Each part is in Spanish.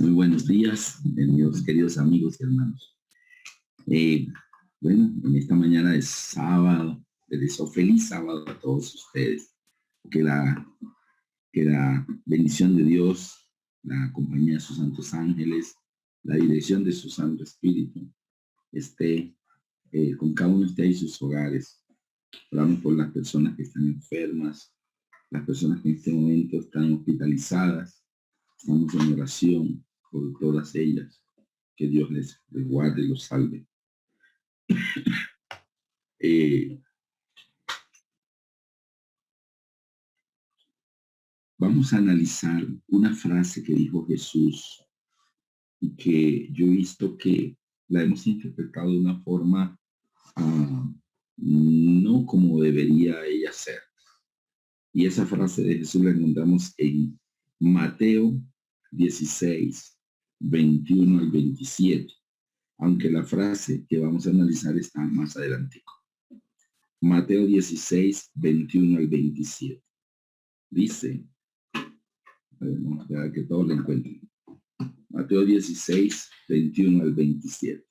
Muy buenos días, bienvenidos queridos amigos y hermanos. Eh, bueno, en esta mañana de sábado, les deseo feliz sábado a todos ustedes. Que la, que la bendición de Dios, la compañía de sus santos ángeles, la dirección de su Santo Espíritu esté con cada uno de ustedes y sus hogares. Oramos por las personas que están enfermas, las personas que en este momento están hospitalizadas. Estamos en oración por todas ellas. Que Dios les guarde y los salve. Vamos a analizar una frase que dijo Jesús y que yo he visto que la hemos interpretado de una forma no como debería ella ser. Y esa frase de Jesús la encontramos en Mateo 16, 21 al 27, aunque la frase que vamos a analizar está más adelante. Mateo 16, 21 al 27. Dice, para que todos lo encuentren. Mateo 16, 21 al 27.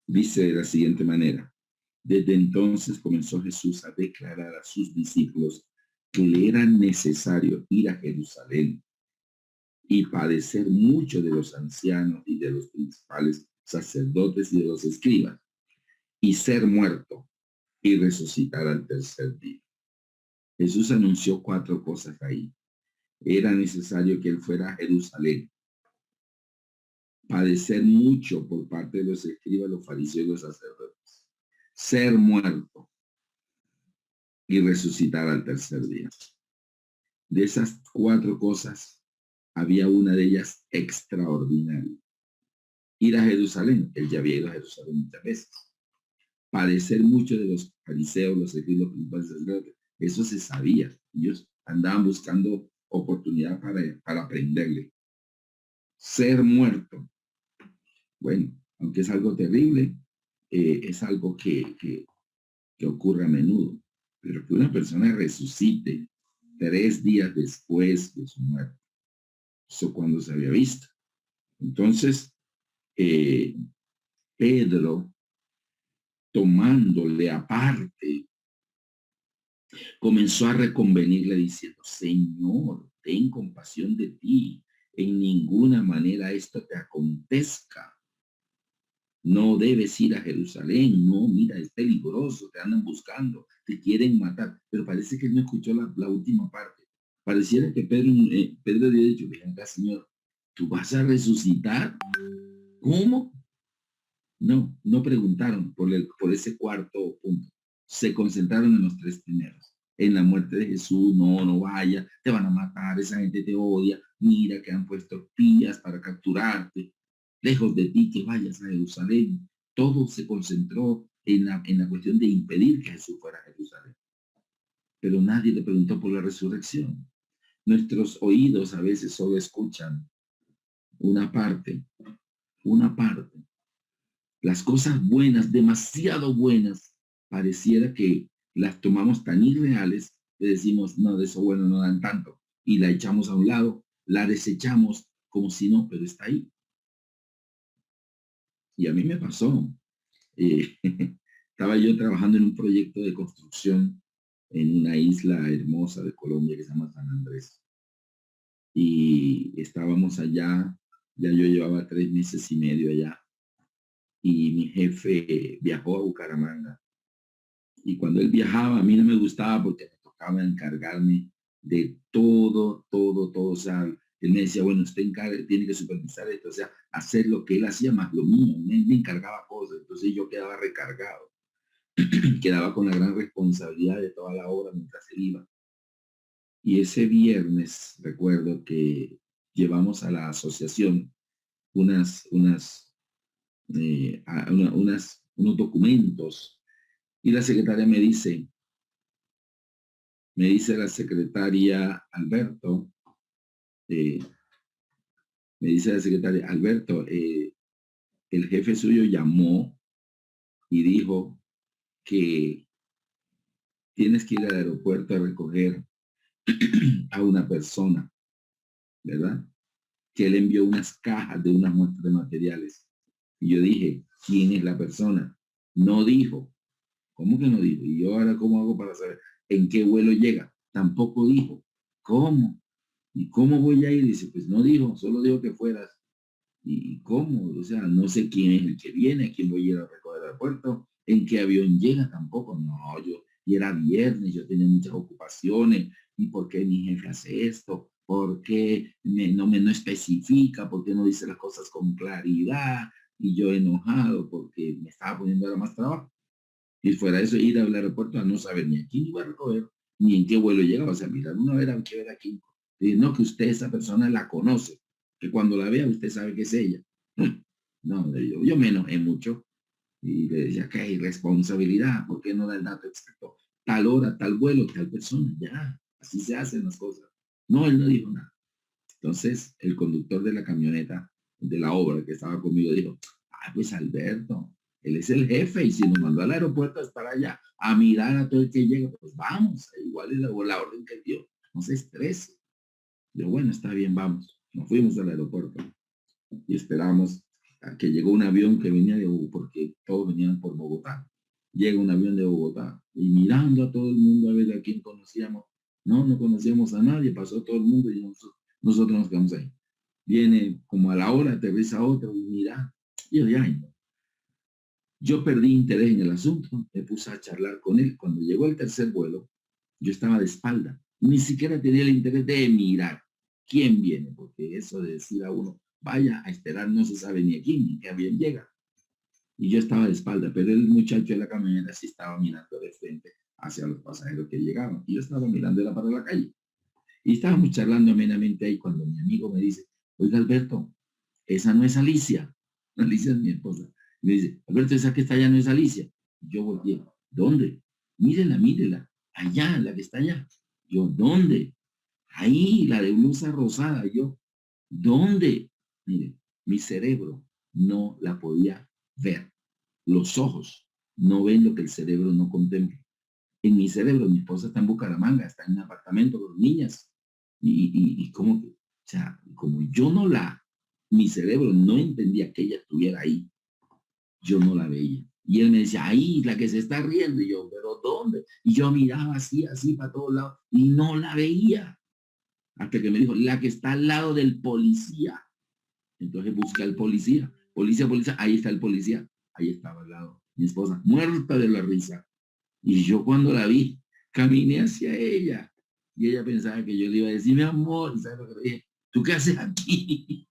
Dice de la siguiente manera: desde entonces comenzó Jesús a declarar a sus discípulos que le era necesario ir a Jerusalén y padecer mucho de los ancianos y de los principales sacerdotes y de los escribas, y ser muerto y resucitar al tercer día. Jesús anunció 4 cosas ahí. Era necesario que él fuera a Jerusalén, padecer mucho por parte de los escribas, los fariseos y los sacerdotes, ser muerto y resucitar al tercer día. De esas 4 cosas, había una de ellas extraordinaria: ir a Jerusalén. Él ya había ido a Jerusalén muchas veces. Padecer mucho de los fariseos, los escribas, los sacerdotes. Eso se sabía. Ellos andaban buscando oportunidad para aprenderle. Ser muerto. Bueno, aunque es algo terrible, es algo que ocurre a menudo, pero que una persona resucite 3 días después de su muerte, eso cuando se había visto. Entonces, Pedro, tomándole aparte, comenzó a reconvenirle diciendo: Señor, ten compasión de ti, en ninguna manera esto te acontezca. No debes ir a Jerusalén, no, mira, es peligroso, te andan buscando, te quieren matar. Pero parece que él no escuchó la última parte. Pareciera que Pedro había dicho: ven acá, Señor, ¿tú vas a resucitar? ¿Cómo? No preguntaron por ese cuarto punto. Se concentraron en los 3 primeros. En la muerte de Jesús: no vaya, te van a matar, esa gente te odia, mira que han puesto espías para capturarte, lejos de ti que vayas a Jerusalén. Todo se concentró en la cuestión de impedir que Jesús fuera a Jerusalén. Pero nadie le preguntó por la resurrección. Nuestros oídos a veces solo escuchan una parte. Las cosas buenas, demasiado buenas, pareciera que las tomamos tan irreales que decimos: no, de eso bueno no dan tanto, y la echamos a un lado, la desechamos como si no, pero está ahí. Y a mí me pasó. Estaba yo trabajando en un proyecto de construcción en una isla hermosa de Colombia que se llama San Andrés. Y estábamos allá, ya yo llevaba 3 meses y medio allá, y mi jefe viajó a Bucaramanga. Y cuando él viajaba, a mí no me gustaba porque me tocaba encargarme de todo. O sea, él me decía: bueno, usted tiene que supervisar esto, o sea, hacer lo que él hacía más lo mío. Me encargaba cosas, entonces yo quedaba recargado. Quedaba con la gran responsabilidad de toda la obra mientras él iba. Y ese viernes recuerdo que llevamos a la asociación unos documentos, y la secretaria me dice la secretaria: Alberto, me dice la secretaria: Alberto, el jefe suyo llamó y dijo que tienes que ir al aeropuerto a recoger a una persona ¿verdad? Que él envió unas cajas de unas muestras de materiales. Y yo dije, ¿quién es la persona? No dijo. ¿Cómo que no dijo? Y yo ahora, ¿cómo hago para saber en qué vuelo llega? Tampoco dijo. ¿Cómo? ¿Y cómo voy a ir? Dice, pues no dijo, solo dijo que fueras. ¿Y cómo? O sea, no sé quién es el que viene, a quién voy a ir a recoger al aeropuerto, en qué avión llega tampoco. No, y era viernes, yo tenía muchas ocupaciones. ¿Y por qué mi jefe hace esto? ¿Por qué no especifica? ¿Por qué no dice las cosas con claridad? Y yo enojado porque me estaba poniendo ahora más trabajo. Y fuera eso, ir al aeropuerto a no saber ni a quién iba a recoger, ni en qué vuelo llegaba. O sea, mirar una vez a que ver aquí. Y no, que usted, esa persona la conoce, que cuando la vea usted sabe que es ella. No, yo me enojé mucho y le decía que hay irresponsabilidad, ¿por qué no da el dato exacto? Tal hora, tal vuelo, tal persona, ya, así se hacen las cosas. No, él no dijo nada. Entonces, el conductor de la camioneta de la obra que estaba conmigo dijo, ah, pues Alberto, él es el jefe y si nos mandó al aeropuerto es para allá a mirar a todo el que llega, pues vamos, igual es la orden que dio, no se estrese. Yo, bueno, está bien, vamos. Nos fuimos al aeropuerto y esperamos a que llegó un avión que venía de Bogotá, porque todos venían por Bogotá. Llega un avión de Bogotá y mirando a todo el mundo a ver a quién conocíamos. No, no conocíamos a nadie, pasó todo el mundo y nosotros nos quedamos ahí. Viene como a la hora, aterriza otro y mira, y yo ya, no. Yo perdí interés en el asunto, me puse a charlar con él. Cuando llegó el tercer vuelo, yo estaba de espalda. Ni siquiera tenía el interés de mirar quién viene, porque eso de decir a uno, vaya a esperar, no se sabe ni a quién, ni qué avión llega. Y yo estaba de espalda, pero el muchacho de la camioneta sí estaba mirando de frente hacia los pasajeros que llegaban. Y yo estaba mirando era para la calle. Y estábamos charlando amenamente ahí cuando mi amigo me dice, oiga Alberto, esa no es Alicia. Alicia es mi esposa. Y me dice, Alberto, esa que está allá no es Alicia. Y yo volteé, ¿dónde? Mírela, mírela. Allá, la que está allá. Yo, ¿dónde? Ahí, la de blusa rosada. Yo, ¿dónde? Mire, mi cerebro no la podía ver. Los ojos no ven lo que el cerebro no contempla. En mi cerebro, mi esposa está en Bucaramanga, está en un apartamento con niñas. Y como que, o sea, como yo no la, mi cerebro no entendía que ella estuviera ahí, yo no la veía. Y él me decía, ahí, la que se está riendo. Y yo, ¿pero dónde? Y yo miraba así, así para todos lados y no la veía. Hasta que me dijo, la que está al lado del policía. Entonces busca al policía. Policía, policía, ahí está el policía. Ahí estaba al lado. Mi esposa, muerta de la risa. Y yo cuando la vi, caminé hacia ella. Y ella pensaba que yo le iba a decir, mi amor, ¿sabes lo que le dije? ¿Tú qué haces aquí?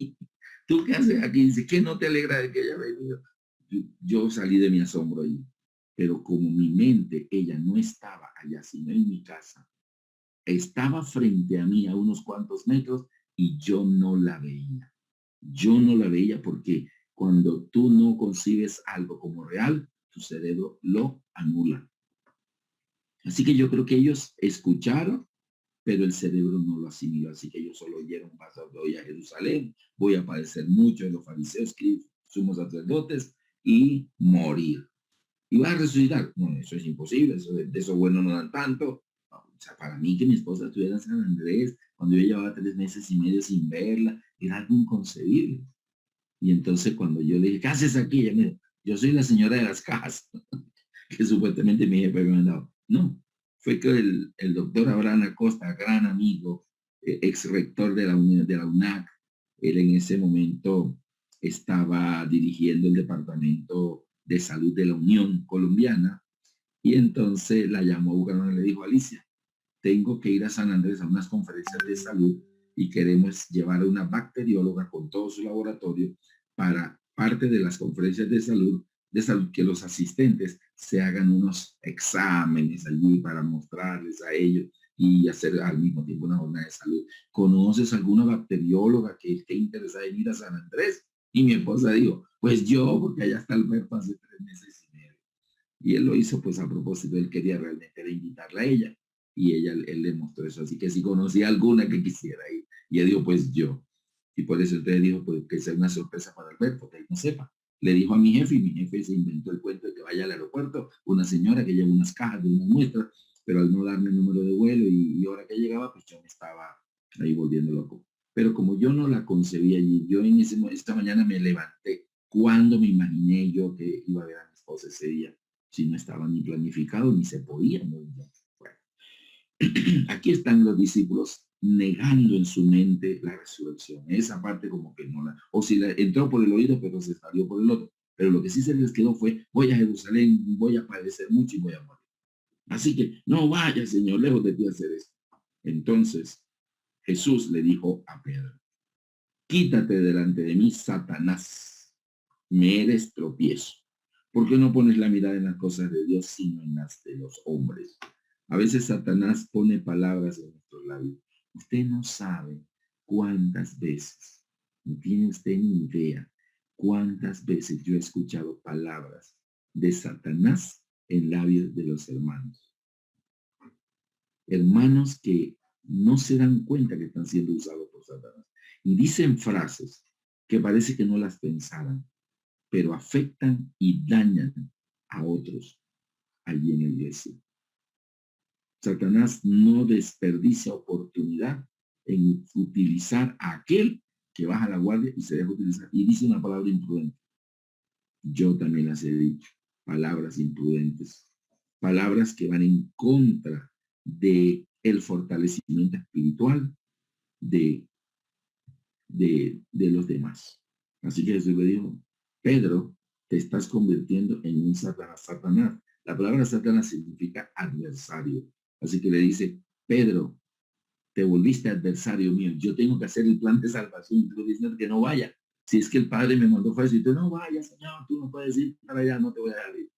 ¿Tú qué haces aquí? Dice, ¿qué no te alegra de que haya venido? Yo salí de mi asombro ahí. Pero como mi mente, ella no estaba allá, sino en mi casa, estaba frente a mí a unos cuantos metros y yo no la veía. Yo no la veía porque cuando tú no concibes algo como real, tu cerebro lo anula. Así que yo creo que ellos escucharon, pero el cerebro no lo asimiló. Así que ellos solo oyeron, pasar hoy a Jerusalén, voy a padecer mucho de los fariseos, que somos sacerdotes, y morir. Y va a resucitar. No, eso es imposible, de eso bueno no dan tanto. O sea, para mí que mi esposa estuviera en San Andrés, cuando yo llevaba 3 meses y medio sin verla, era algo inconcebible. Y entonces cuando yo le dije, ¿qué haces aquí? Ella me dijo, yo soy la señora de las cajas, que supuestamente mi jefe me ha mandado. No, fue que el doctor Abraham Acosta, gran amigo, ex rector de la UNAC, él en ese momento estaba dirigiendo el Departamento de Salud de la Unión Colombiana, y entonces la llamó a Bucaramanga y le dijo, Alicia, tengo que ir a San Andrés a unas conferencias de salud y queremos llevar a una bacterióloga con todo su laboratorio para parte de las conferencias de salud que los asistentes se hagan unos exámenes allí para mostrarles a ellos y hacer al mismo tiempo una jornada de salud. ¿Conoces alguna bacterióloga que esté interesada en ir a San Andrés? Y mi esposa dijo, pues yo, porque allá está Alberto hace 3 meses y medio. Y él lo hizo pues a propósito, él quería realmente era invitarla a ella. Y él le mostró eso. Así que si conocía alguna que quisiera ir. Y él dijo, pues yo. Y por eso usted dijo, pues que sea una sorpresa para Alberto, que él no sepa. Le dijo a mi jefe y mi jefe se inventó el cuento de que vaya al aeropuerto, una señora que lleva unas cajas de unas muestras, pero al no darme el número de vuelo y hora que llegaba, pues yo me estaba ahí volviendo loco. Pero como yo no la concebí allí, yo en esta mañana me levanté. ¿Cuándo me imaginé yo que iba a ver a mi esposa ese día? Si no estaba ni planificado, ni se podía. Muy bien. Bueno, aquí están los discípulos negando en su mente la resurrección. Esa parte como que no la, o si la entró por el oído, pero se salió por el otro. Pero lo que sí se les quedó fue, voy a Jerusalén, voy a padecer mucho y voy a morir. Así que no vaya, Señor, lejos de ti hacer esto. Entonces Jesús le dijo a Pedro, quítate delante de mí, Satanás, me eres tropiezo. ¿Por qué no pones la mirada en las cosas de Dios, sino en las de los hombres? A veces Satanás pone palabras en nuestros labios. Usted no sabe cuántas veces, no tiene usted ni idea cuántas veces yo he escuchado palabras de Satanás en labios de los hermanos. Hermanos que no se dan cuenta que están siendo usados por Satanás. Y dicen frases que parece que no las pensaran, pero afectan y dañan a otros allí en la iglesia. Satanás no desperdicia oportunidad en utilizar a aquel que baja la guardia y se deja utilizar. Y dice una palabra imprudente. Yo también las he dicho. Palabras imprudentes. Palabras que van en contra de el fortalecimiento espiritual de los demás. Así que Jesús le dijo, Pedro, te estás convirtiendo en un Satanás. Satanás. La palabra Satanás significa adversario. Así que le dice, Pedro, te volviste adversario mío. Yo tengo que hacer el plan de salvación. Y tú dices que no vaya. Si es que el Padre me mandó fue eso. Y tú no vayas, Señor, tú no puedes ir para allá, no te voy a dejar ir.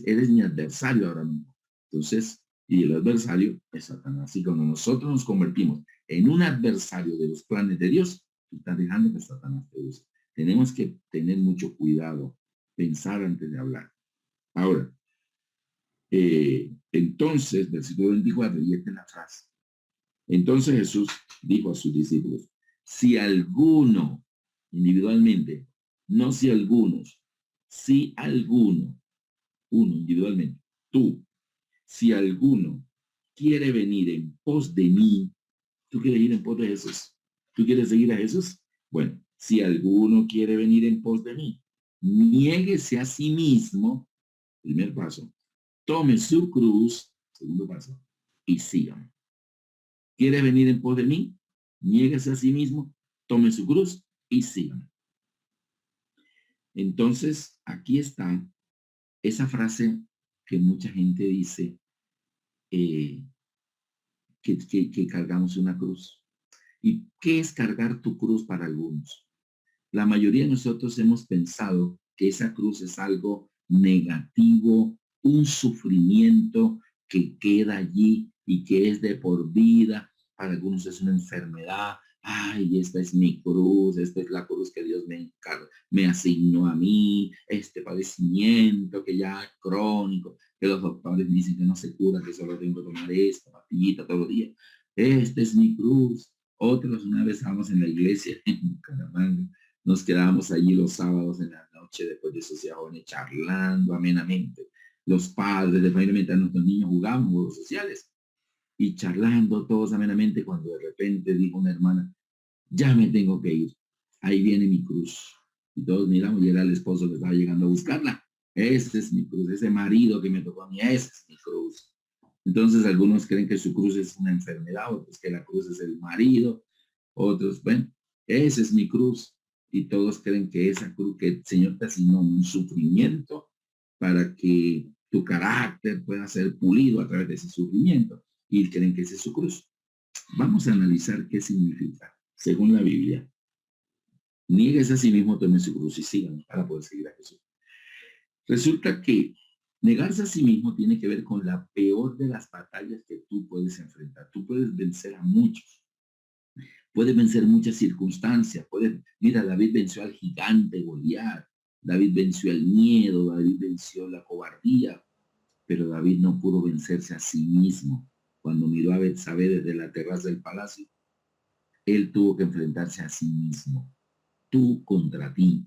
Eres mi adversario ahora mismo. Entonces, y el adversario es Satanás. Y cuando nosotros nos convertimos en un adversario de los planes de Dios, tú estás dejando que Satanás te use. Tenemos que tener mucho cuidado, pensar antes de hablar. Ahora, entonces, versículo 24, y esta es la frase. Entonces Jesús dijo a sus discípulos, si alguno, individualmente, no si algunos, si alguno, uno individualmente, tú, si alguno quiere venir en pos de mí, ¿tú quieres ir en pos de Jesús? ¿Tú quieres seguir a Jesús? Bueno, si alguno quiere venir en pos de mí, niéguese a sí mismo, primer paso, tome su cruz, segundo paso, y sígame. ¿Quiere venir en pos de mí? Niéguese a sí mismo, tome su cruz y sígame. Entonces, aquí está esa frase que mucha gente dice, que cargamos una cruz. ¿Y qué es cargar tu cruz para algunos? La mayoría de nosotros hemos pensado que esa cruz es algo negativo, un sufrimiento que queda allí y que es de por vida. Para algunos es una enfermedad. Ay, esta es mi cruz, esta es la cruz que Dios me asignó a mí, este padecimiento que ya es crónico, que los doctores me dicen que no se cura, que solo tengo que tomar esta pastillita todos los días. Esta es mi cruz. Otros, una vez estábamos en la iglesia en Caramanga, nos quedábamos allí los sábados en la noche después de esos jóvenes charlando amenamente. Los padres de familia, mientras nuestros niños jugaban juegos sociales y charlando todos amenamente, cuando de repente dijo una hermana, ya me tengo que ir, ahí viene mi cruz. Y todos miramos y era el esposo que estaba llegando a buscarla. Ese es mi cruz, ese marido que me tocó a mí, ese es mi cruz. Entonces algunos creen que su cruz es una enfermedad, otros que la cruz es el marido, otros, bueno, esa es mi cruz. Y todos creen que esa cruz, que el Señor te asignó un sufrimiento para que tu carácter pueda ser pulido a través de ese sufrimiento. Y creen que esa es su cruz. Vamos a analizar qué significa, según la Biblia. Nieguese a sí mismo, tome su cruz y sigan para poder seguir a Jesús. Resulta que negarse a sí mismo tiene que ver con la peor de las batallas que tú puedes enfrentar. Tú puedes vencer a muchos. Puedes vencer muchas circunstancias. Mira, David venció al gigante Goliat. David venció el miedo. David venció la cobardía. Pero David no pudo vencerse a sí mismo. Cuando miró a Betsabé desde la terraza del palacio, él tuvo que enfrentarse a sí mismo. Tú contra ti.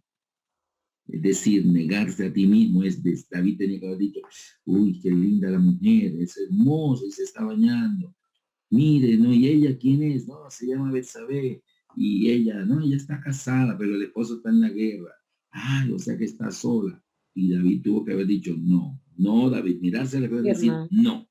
Es decir, negarse a ti mismo David tenía que haber dicho, uy, qué linda la mujer, es hermosa y se está bañando. Mire, no, ¿y ella quién es? No, se llama Betsabé. Y ella, no, ella está casada, pero el esposo está en la guerra. Ay, o sea que está sola. Y David tuvo que haber dicho, no, no, David, mirarse le puede decir, Afirma. no,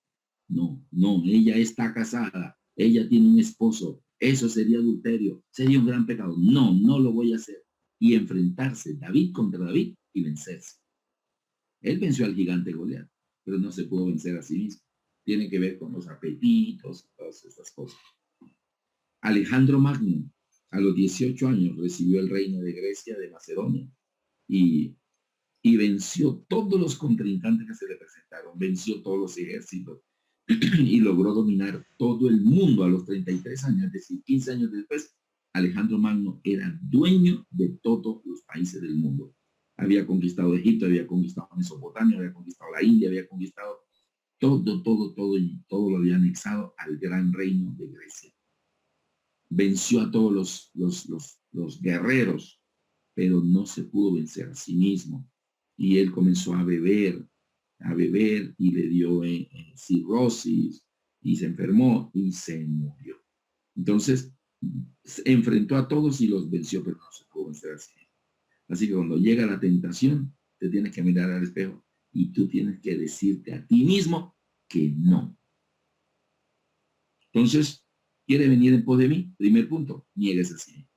no, no, ella está casada, ella tiene un esposo, eso sería adulterio, sería un gran pecado. No, no lo voy a hacer. Y enfrentarse David contra David y vencerse. Él venció al gigante Goliat, pero no se pudo vencer a sí mismo. Tiene que ver con los apetitos, todas estas cosas. Alejandro Magno, a los 18 años, recibió el reino de Grecia, de Macedonia, y, y venció todos los contrincantes que se le presentaron, venció todos los ejércitos y logró dominar todo el mundo a los 33 años, es decir, 15 años después. Alejandro Magno era dueño de todos los países del mundo. Había conquistado Egipto, había conquistado Mesopotamia, había conquistado la India, había conquistado todo, y todo lo había anexado al gran reino de Grecia. Venció a todos los guerreros, pero no se pudo vencer a sí mismo. Y él comenzó a beber y le dio cirrosis y se enfermó y se murió. Entonces, se enfrentó a todos y los venció, pero no se pudo vencer a sí mismo. Así que cuando llega la tentación, te tienes que mirar al espejo y tú tienes que decirte a ti mismo que no. Entonces, ¿quiere venir en pos de mí? Primer punto, niegues a sí.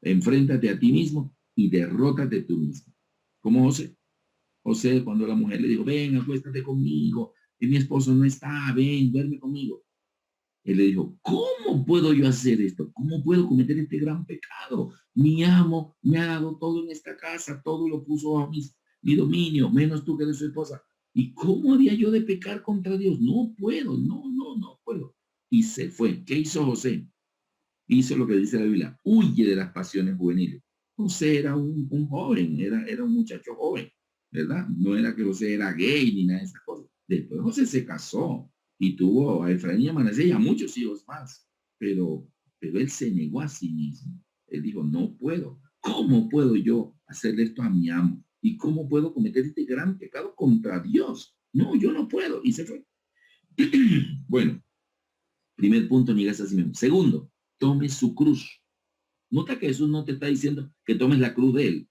Enfréntate a ti mismo y derrótate tú mismo. Como José. José, cuando la mujer le dijo, ven, acuéstate conmigo, y mi esposo no está, ven, duerme conmigo. Él le dijo, ¿cómo puedo yo hacer esto? ¿Cómo puedo cometer este gran pecado? Mi amo me ha dado todo en esta casa, todo lo puso a mi dominio, menos tú que eres su esposa. ¿Y cómo había yo de pecar contra Dios? No puedo, no puedo. Y se fue. ¿Qué hizo José? Hizo lo que dice la Biblia, huye de las pasiones juveniles. José era un joven, era un muchacho joven, ¿verdad? No era que José era gay ni nada de esas cosas. Después José se casó y tuvo a Efraín y a Manasés y a muchos hijos más, pero, pero él se negó a sí mismo. Él dijo, no puedo. ¿Cómo puedo yo hacerle esto a mi amo? ¿Y cómo puedo cometer este gran pecado contra Dios? No, yo no puedo. Y se fue. Bueno, primer punto, niegas a sí mismo. Segundo, tome su cruz. Nota que Jesús no te está diciendo que tomes la cruz de él.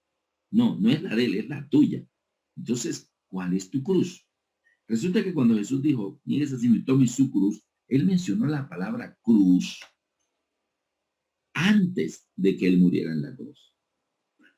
No, no es la de él, es la tuya. Entonces, ¿cuál es tu cruz? Resulta que cuando Jesús dijo, niegues a sí mismo y tome su cruz, él mencionó la palabra cruz antes de que él muriera en la cruz.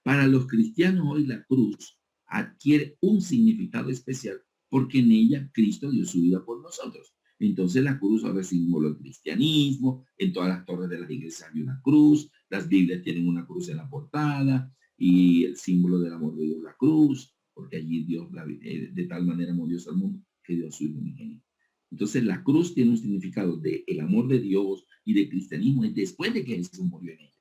Para los cristianos hoy la cruz adquiere un significado especial porque en ella Cristo dio su vida por nosotros. Entonces la cruz ahora es símbolo del cristianismo, en todas las torres de las iglesias hay una cruz, las Biblias tienen una cruz en la portada y el símbolo del amor de Dios la cruz, porque allí Dios, de tal manera amó Dios al mundo que dio a su hijo unigénito. Entonces la cruz tiene un significado de el amor de Dios y de cristianismo después de que Jesús murió en ella.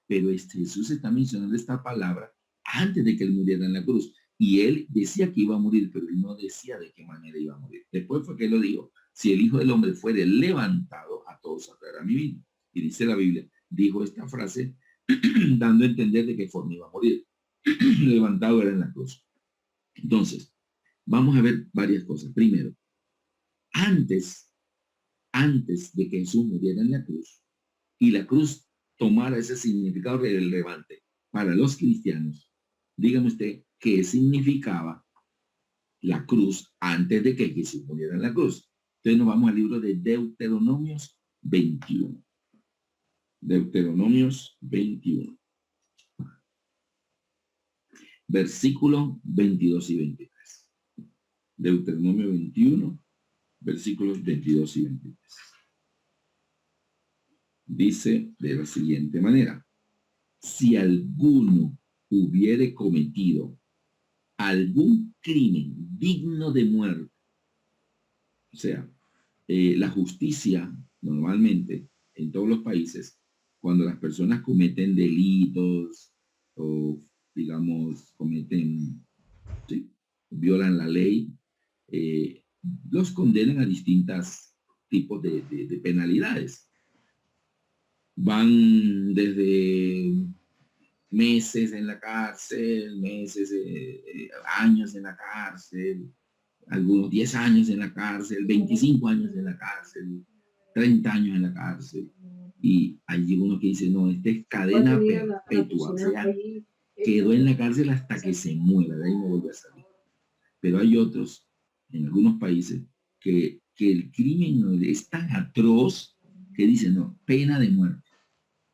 Pero Jesús está mencionando esta palabra antes de que él muriera en la cruz. Y él decía que iba a morir, pero él no decía de qué manera iba a morir. Después fue que él lo dijo, si el Hijo del Hombre fuere levantado, a todos a mí mismo. Y dice la Biblia, dijo esta frase dando a entender de qué forma iba a morir. Levantado era en la cruz. Entonces, vamos a ver varias cosas. Primero, antes, antes de que Jesús muriera en la cruz, y la cruz tomara ese significado relevante para los cristianos, dígame usted qué significaba la cruz antes de que Jesús muriera en la cruz. Entonces nos vamos al libro de Deuteronomios 21. Deuteronomios 21. Versículos 22 y 23. Deuteronomio 21, versículos 22 y 23. Dice de la siguiente manera: si alguno hubiere cometido algún crimen digno de muerte, o sea, la justicia normalmente en todos los países, cuando las personas cometen delitos o digamos cometen, ¿sí?, violan la ley, eh, los condenan a distintos tipos de penalidades. Van desde meses en la cárcel, años en la cárcel, algunos 10 años en la cárcel, 25 años en la cárcel, 30 años en la cárcel. Y hay uno que dice, no, esta es cadena perpetua, o sea, quedó en la cárcel hasta que se muera, de ahí no vuelve a salir. Pero hay otros, en algunos países, que el crimen es tan atroz que dicen, no, pena de muerte.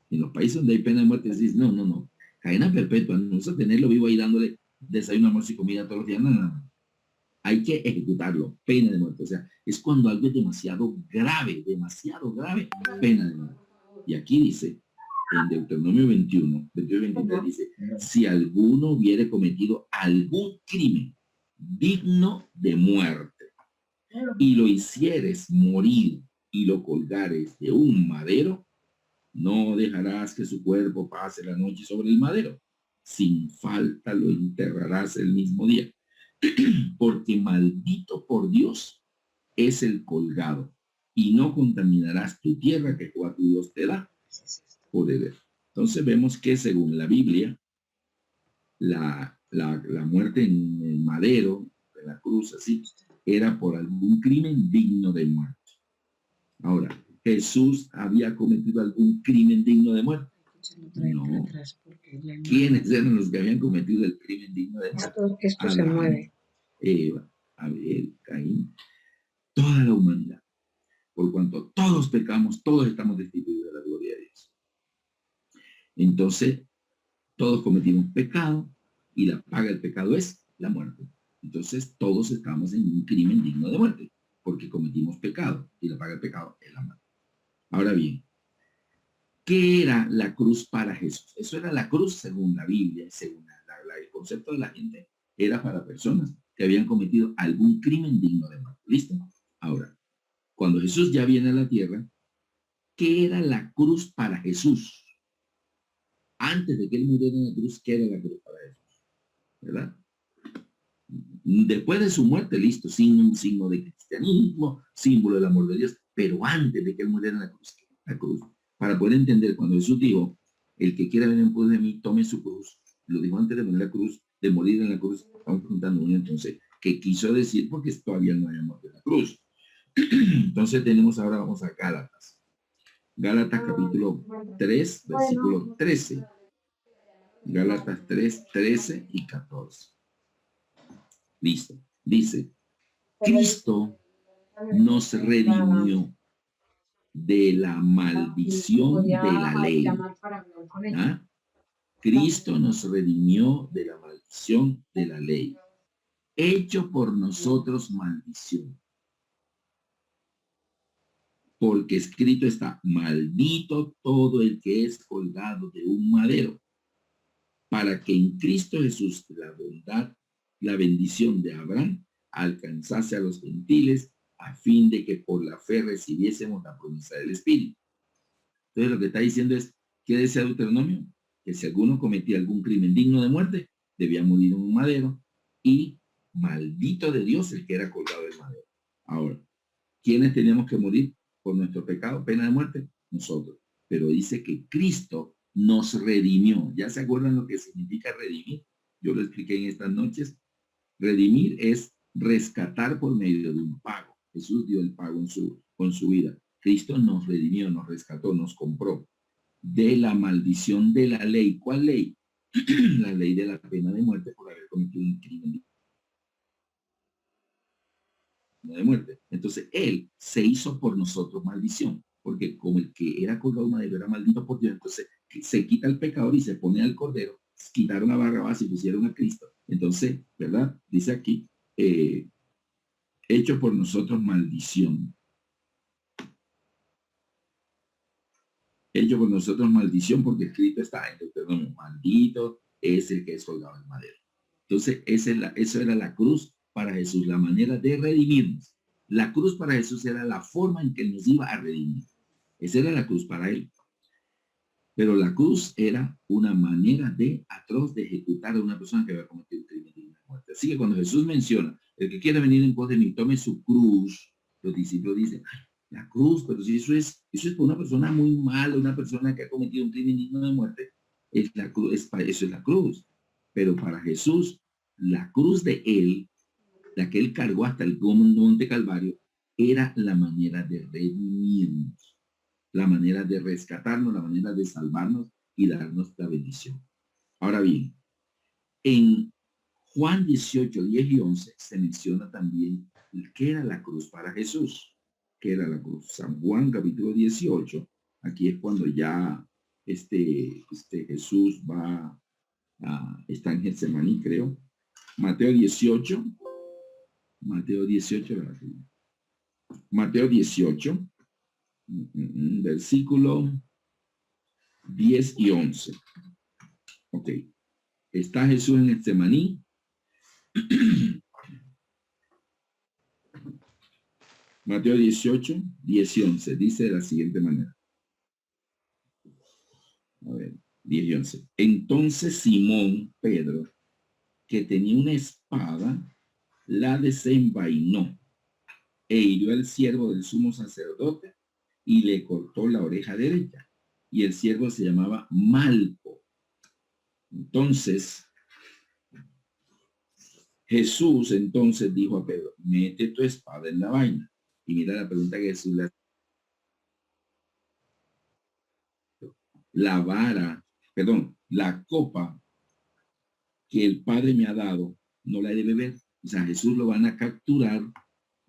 En los países donde hay pena de muerte, se dice, no, no, no, cadena perpetua, no es a tenerlo vivo ahí dándole desayuno, almuerzo y comida todos los días, no, no, no. Hay que ejecutarlo, pena de muerte. O sea, es cuando algo es demasiado grave, pena de muerte. Y aquí dice, en Deuteronomio 21, 23 dice, si alguno hubiere cometido algún crimen digno de muerte y lo hicieres morir y lo colgares de un madero, no dejarás que su cuerpo pase la noche sobre el madero. Sin falta lo enterrarás el mismo día. Porque maldito por Dios es el colgado, y no contaminarás tu tierra que Jehová tu Dios te da por heredad. Entonces vemos que según la Biblia, la muerte en el madero, en la cruz, así, era por algún crimen digno de muerte. Ahora, ¿Jesús había cometido algún crimen digno de muerte? No. ¿Quiénes eran los que habían cometido el crimen digno de muerte? Esto se mueve. Eva, Abel, Caín, toda la humanidad. Por cuanto todos pecamos, todos estamos destituidos de la gloria de Dios. Entonces, todos cometimos pecado y la paga del pecado es la muerte. Entonces, todos estamos en un crimen digno de muerte porque cometimos pecado y la paga del pecado es la muerte. Ahora bien, ¿qué era la cruz para Jesús? Eso era la cruz según la Biblia, según el concepto de la gente, era para personas que habían cometido algún crimen digno de muerte. ¿Listo? Ahora, cuando Jesús ya viene a la tierra, ¿qué era la cruz para Jesús? Antes de que él muriera en la cruz, ¿qué era la cruz para Jesús? ¿Verdad? Después de su muerte, listo, un signo de cristianismo, símbolo del amor de Dios, pero antes de que él muriera en la cruz, para poder entender cuando Jesús dijo, el que quiera venir en pos de mí, tome su cruz, lo dijo antes de morir en la cruz, de morir en la cruz, estamos preguntando uno entonces, ¿qué quiso decir? Porque todavía no había muerto en la cruz. Entonces tenemos ahora, vamos a Gálatas. Gálatas capítulo 3, versículo 13. Gálatas 3, 13 y 14. Listo. Dice, Cristo nos redimió de la maldición de la ley. ¿Ah? Cristo nos redimió de la maldición de la ley, hecho por nosotros maldición. Porque escrito está, maldito todo el que es colgado de un madero, para que en Cristo Jesús la bondad, la bendición de Abraham alcanzase a los gentiles, a fin de que por la fe recibiésemos la promesa del Espíritu. Entonces lo que está diciendo es, ¿qué decía Deuteronomio? Que si alguno cometía algún crimen digno de muerte, debía morir en un madero, y maldito de Dios el que era colgado del madero. Ahora, ¿quiénes teníamos que morir por nuestro pecado, pena de muerte? Nosotros. Pero dice que Cristo nos redimió. ¿Ya se acuerdan lo que significa redimir? Yo lo expliqué en estas noches. Redimir es rescatar por medio de un pago. Jesús dio el pago con su vida. Cristo nos redimió, nos rescató, nos compró de la maldición de la ley. ¿Cuál ley? La ley de la pena de muerte por haber cometido un crimen de muerte. Entonces él se hizo por nosotros maldición, porque como el que era colgado madero era maldito por Dios, entonces se quita el pecador y se pone al cordero, quitaron a Barrabás y pusieron a Cristo. Entonces, ¿verdad? Dice aquí, hecho por nosotros maldición. Hecho por nosotros maldición, porque escrito está en Deuteronomio, maldito es el que es colgado en madero. Entonces, eso era la cruz para Jesús, la manera de redimirnos. La cruz para Jesús era la forma en que él nos iba a redimir. Esa era la cruz para él. Pero la cruz era una manera atroz de ejecutar a una persona que había cometido un crimen de muerte. Así que cuando Jesús menciona, el que quiera venir en pos de mí, tome su cruz, los discípulos dicen, ay, la cruz, pero si eso es para una persona muy mala, una persona que ha cometido un crimen digno de muerte, es la cruz, eso es la cruz. Pero para Jesús, la cruz de él, la que él cargó hasta el monte Calvario, era la manera de redimirnos, la manera de rescatarnos, la manera de salvarnos y darnos la bendición. Ahora bien, en Juan 18, 10 y 11 se menciona también qué era la cruz para Jesús. ¿Qué era la cruz? San Juan capítulo 18. Aquí es cuando ya Jesús está en Getsemaní, creo. Mateo 18. Mateo 18, ¿verdad? Mateo 18, versículo 10 y 11. Ok. Está Jesús en Getsemaní. Mateo 18, 10 y 11. Dice de la siguiente manera. A ver, 10 y 11. Entonces Simón Pedro, que tenía una espada, la desenvainó e hirió al siervo del sumo sacerdote y le cortó la oreja derecha. Y el siervo se llamaba Malco. Entonces, Jesús entonces dijo a Pedro, mete tu espada en la vaina. Y mira la pregunta que Jesús le hace. La vara, perdón, la copa que el Padre me ha dado, no la he de beber. O sea, Jesús lo van a capturar,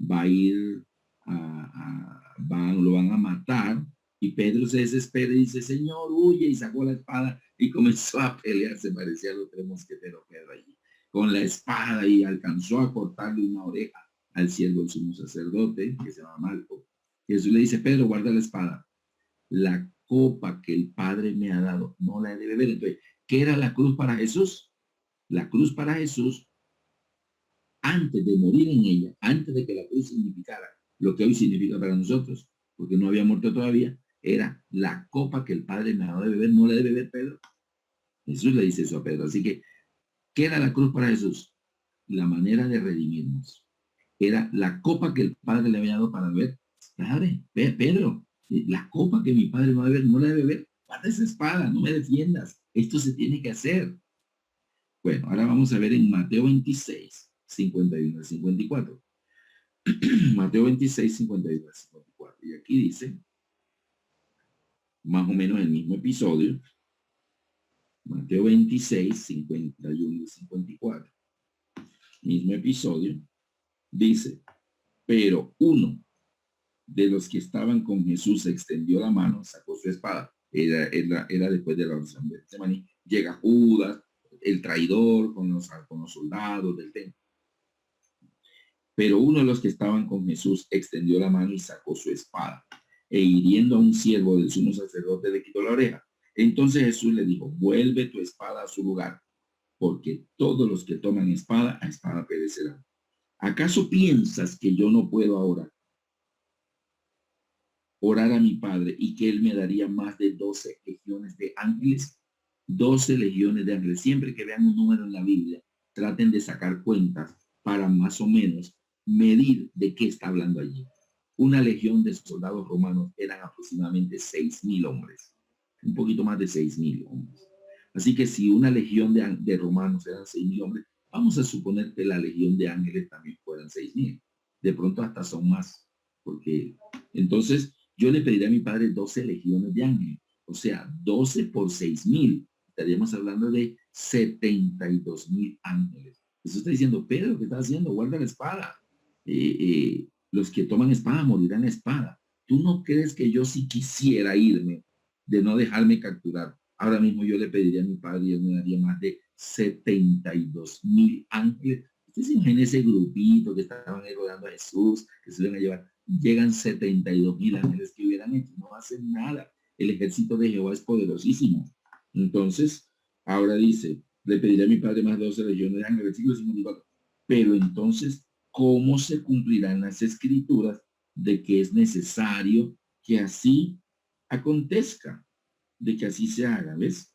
va a ir lo van a matar, y Pedro se desespera y dice, Señor, huye, y sacó la espada y comenzó a pelear. Se parecía a los tres mosqueteros Pedro allí, con la espada, y alcanzó a cortarle una oreja al siervo del sumo sacerdote, que se llama Malco. Y Jesús le dice, Pedro, guarda la espada. La copa que el Padre me ha dado, no la he de beber. Entonces, ¿qué era la cruz para Jesús? La cruz para Jesús, antes de morir en ella, antes de que la cruz significara lo que hoy significa para nosotros, porque no había muerto todavía, era la copa que el Padre me ha dado de beber, no la debe beber Pedro. Jesús le dice eso a Pedro. Así que, ¿qué era la cruz para Jesús? La manera de redimirnos. Era la copa que el Padre le había dado para beber. Padre, Pedro, la copa que mi Padre me va a beber, no la debe beber. Guarda esa espada, no me defiendas. Esto se tiene que hacer. Bueno, ahora vamos a ver en Mateo 26, 51 al 54. Mateo 26, 51 al 54. Y aquí dice, más o menos el mismo episodio. Mateo 26, 51 y 54. Mismo episodio. Dice, pero uno de los que estaban con Jesús extendió la mano, sacó su espada. Era después de la oración de Getsemaní. Llega Judas, el traidor, con los soldados del templo. Pero uno de los que estaban con Jesús extendió la mano y sacó su espada, e hiriendo a un siervo del sumo sacerdote le quitó la oreja. Entonces Jesús le dijo, vuelve tu espada a su lugar, porque todos los que toman espada, a espada perecerán. ¿Acaso piensas que yo no puedo ahora orar a mi Padre y que Él me daría más de 12 legiones de ángeles? 12 legiones de ángeles. Siempre que vean un número en la Biblia, traten de sacar cuentas para más o menos medir de qué está hablando allí. Una legión de soldados romanos eran aproximadamente 6,000 hombres, un poquito más de 6,000 hombres. Así que si una legión de romanos eran 6,000 hombres, vamos a suponer que la legión de ángeles también fueran 6,000. De pronto hasta son más, porque entonces yo le pediré a mi Padre 12 legiones de ángeles, o sea, 12 por 6,000. Estaríamos hablando de 72,000 ángeles. Eso está diciendo Pedro, ¿qué está haciendo? Guarda la espada. Los que toman espada morirán a espada. ¿Tú no crees que yo si quisiera irme, de no dejarme capturar, ahora mismo yo le pediría a mi Padre y él me daría más de 72,000 ángeles? Usted se imagina ese grupito que estaban ahí rodeando a Jesús, que se iban a llevar. Llegan 72,000 ángeles que hubieran hecho, no hacen nada. El ejército de Jehová es poderosísimo. Entonces, ahora dice, le pediré a mi Padre más 12 legiones de ángeles, versículo 54. Pero entonces, ¿cómo se cumplirán las escrituras de que es necesario que así acontezca? De que así se haga, ¿ves?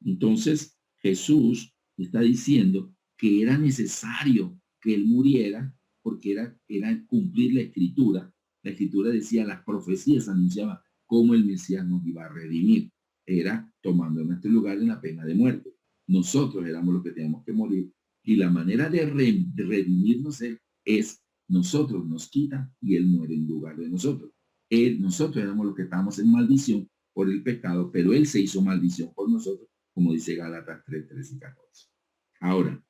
Entonces, Jesús está diciendo que era necesario que él muriera porque era cumplir la escritura. La escritura decía, las profecías anunciaban cómo el Mesías nos iba a redimir. Era tomando nuestro lugar en la pena de muerte. Nosotros éramos los que teníamos que morir. Y la manera de redimirnos es nosotros nos quita y Él muere en lugar de nosotros. Nosotros éramos los que estábamos en maldición por el pecado, pero Él se hizo maldición por nosotros, como dice Gálatas 3, 13 y 14. Ahora,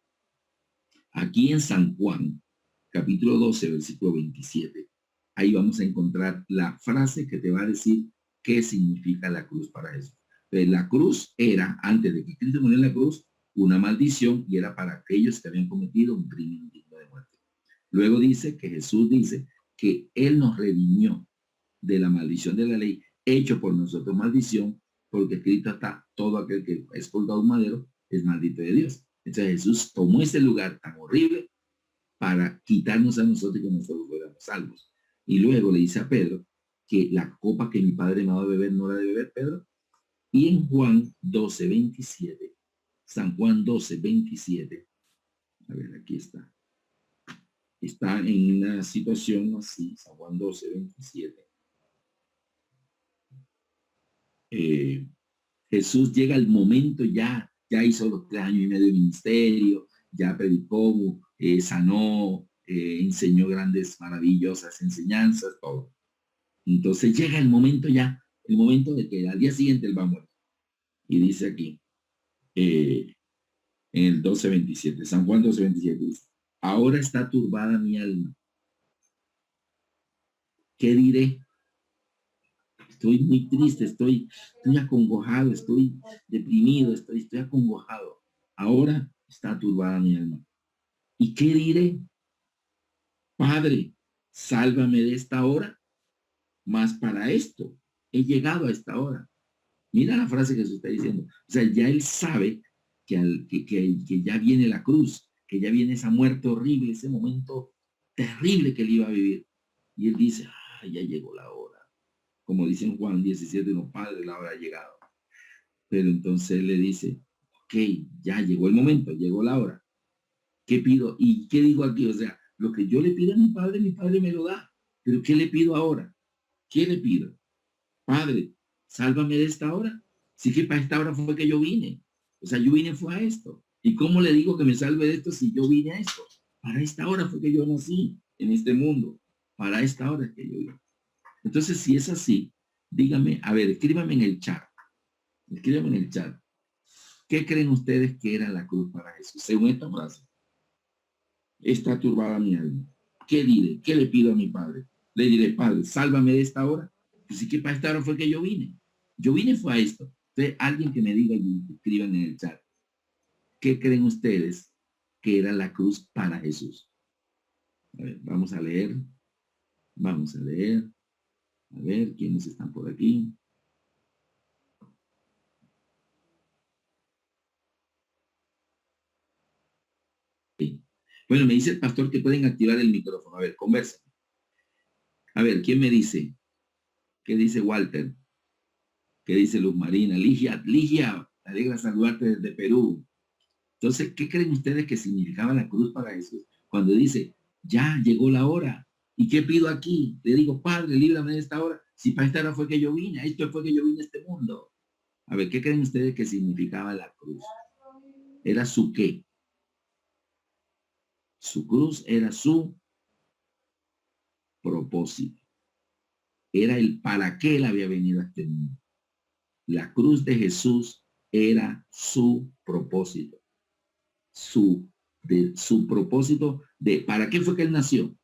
aquí en San Juan, capítulo 12, versículo 27, ahí vamos a encontrar la frase que te va a decir qué significa la cruz para Jesús. Entonces, la cruz era, antes de que Cristo muriera en la cruz, una maldición y era para aquellos que habían cometido un crimen digno de muerte. Luego dice que Jesús dice que Él nos redimió de la maldición de la ley, hecho por nosotros maldición, porque escrito está: todo aquel que es colgado un madero es maldito de Dios. Entonces Jesús tomó ese lugar tan horrible para quitarnos a nosotros y que nosotros fuéramos salvos. Y luego le dice a Pedro que la copa que mi padre me ha dado de beber no la debe beber Pedro. Y en Juan 12, 27, San Juan 12, 27, a ver, aquí está. Está en una situación así, San Juan 12, 27. Jesús llega al momento, ya hizo los 3 años y medio de ministerio, ya predicó, sanó, enseñó grandes, maravillosas enseñanzas, todo. Entonces llega el momento ya, el momento de que al día siguiente él va a morir. Y dice aquí, en el 12:27, San Juan 12:27, dice: ahora está turbada mi alma. ¿Qué diré? Estoy muy triste, estoy acongojado, estoy deprimido, estoy acongojado. Ahora está turbada mi alma. ¿Y qué diré? Padre, sálvame de esta hora. Mas para esto he llegado a esta hora. Mira la frase que se está diciendo. O sea, ya él sabe que ya viene la cruz, que ya viene esa muerte horrible, ese momento terrible que él iba a vivir. Y él dice: ya llegó la hora. Como dice en Juan 17, no, Padre, la hora ha llegado. Pero entonces él le dice: ok, ya llegó el momento, llegó la hora. ¿Qué pido? ¿Y qué digo aquí? O sea, lo que yo le pido a mi padre me lo da. Pero ¿qué le pido ahora? ¿Qué le pido? Padre, sálvame de esta hora. Sí, que para esta hora fue que yo vine. O sea, yo vine fue a esto. ¿Y cómo le digo que me salve de esto si yo vine a esto? Para esta hora fue que yo nací en este mundo. Para esta hora es que yo vine. Entonces, si es así, dígame, a ver, escríbame en el chat. Escríbame en el chat. ¿Qué creen ustedes que era la cruz para Jesús? Según esta frase. Está turbada mi alma. ¿Qué diré? ¿Qué le pido a mi Padre? Le diré: Padre, sálvame de esta hora. Así que para esta hora fue que yo vine. Yo vine fue a esto. Entonces, alguien que me diga y escriban en el chat. ¿Qué creen ustedes que era la cruz para Jesús? A ver, vamos a leer. Vamos a leer. A ver, ¿quiénes están por aquí? Sí. Bueno, me dice el pastor que pueden activar el micrófono. A ver, conversa. A ver, ¿quién me dice? ¿Qué dice Walter? ¿Qué dice Luz Marina? Ligia, me alegra saludarte desde Perú. Entonces, ¿qué creen ustedes que significaba la cruz para Jesús? Cuando dice: ya llegó la hora. ¿Y qué pido aquí? Le digo: Padre, líbrame de esta hora. Si para esta hora fue que yo vine, esto fue que yo vine a este mundo. A ver, ¿qué creen ustedes que significaba la cruz? ¿Era su qué? Su cruz era su propósito. Era el para qué él había venido a este mundo. La cruz de Jesús era su propósito. Su propósito de para qué fue que él nació.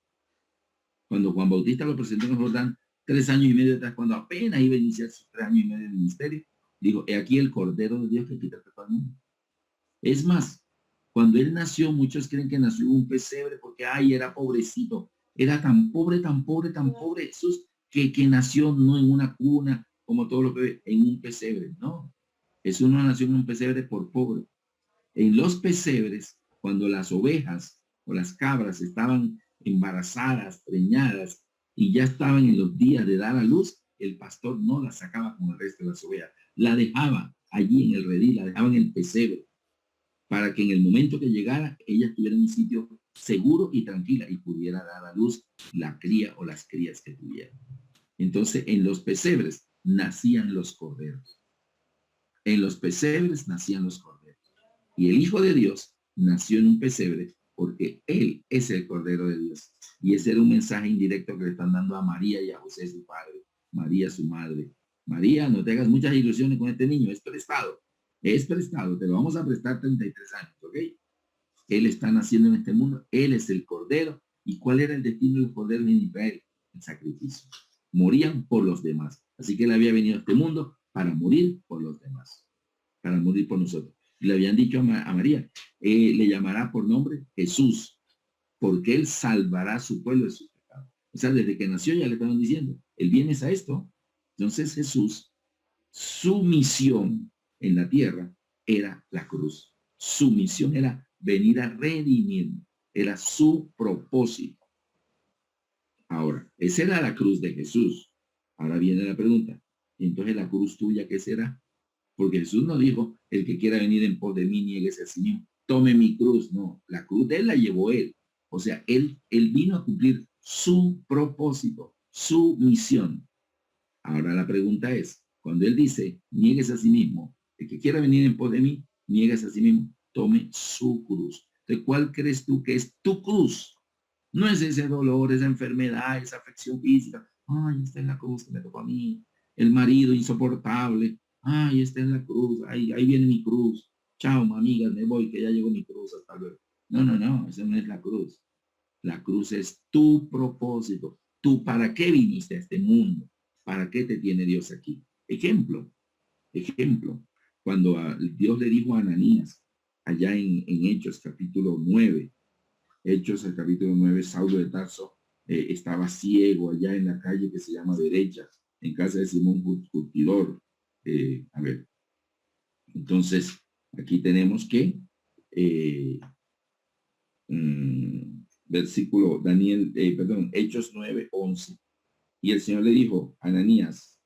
Cuando Juan Bautista lo presentó en Jordán, 3 años y medio atrás, cuando apenas iba a iniciar sus 3 años y medio de ministerio, dijo: he aquí el Cordero de Dios que quita el pecado del mundo. Es más, cuando él nació, muchos creen que nació en un pesebre porque, era pobrecito. Era tan pobre, tan pobre, tan pobre Jesús, que nació no en una cuna, como todos los bebés, en un pesebre. No, Jesús no nació en un pesebre por pobre. En los pesebres, cuando las ovejas o las cabras estaban embarazadas, preñadas, y ya estaban en los días de dar a luz, el pastor no la sacaba con el resto de las ovejas. La dejaba allí en el redil, la dejaba en el pesebre, para que en el momento que llegara, ella estuviera en un sitio seguro y tranquila y pudiera dar a luz la cría o las crías que tuviera. Entonces, en los pesebres nacían los corderos. En los pesebres nacían los corderos. Y el Hijo de Dios nació en un pesebre porque Él es el Cordero de Dios. Y ese era un mensaje indirecto que le están dando a María y a José, su padre, María, su madre. María, no te hagas muchas ilusiones con este niño, es prestado, te lo vamos a prestar 33 años, ¿ok? Él está naciendo en este mundo, Él es el Cordero. ¿Y cuál era el destino de los corderos en Israel? El sacrificio. Morían por los demás. Así que Él había venido a este mundo para morir por los demás, para morir por nosotros. Y le habían dicho a María, le llamará por nombre Jesús, porque Él salvará a su pueblo de sus pecados. O sea, desde que nació ya le estaban diciendo, Él viene a esto. Entonces Jesús, su misión en la tierra era la cruz. Su misión era venir a redimir. Era su propósito. Ahora, esa era la cruz de Jesús. Ahora viene la pregunta. ¿Y entonces la cruz tuya qué será? Porque Jesús no dijo, el que quiera venir en pos de mí, niéguese a sí mismo. Tome mi cruz. No, la cruz de Él la llevó Él. O sea, él vino a cumplir su propósito, su misión. Ahora la pregunta es, cuando Él dice, niéguese a sí mismo, el que quiera venir en pos de mí, niéguese a sí mismo, tome su cruz. ¿De cuál crees tú que es tu cruz? No es ese dolor, esa enfermedad, esa afección física. Ay, esta es la cruz que me tocó a mí. El marido insoportable. Ay, esta es la cruz. Ay, ahí viene mi cruz. Chao, amigas, me voy, que ya llegó mi cruz. Hasta luego. No, no, no, esa no es la cruz. La cruz es tu propósito. ¿Tú para qué viniste a este mundo? ¿Para qué te tiene Dios aquí? Ejemplo. Cuando Dios le dijo a Ananías, allá en Hechos capítulo 9, Hechos, el capítulo 9, Saulo de Tarso estaba ciego allá en la calle que se llama Derecha, en casa de Simón Curtidor. A ver, entonces, aquí tenemos que, versículo, Hechos 9, 11. Y el Señor le dijo, Ananías,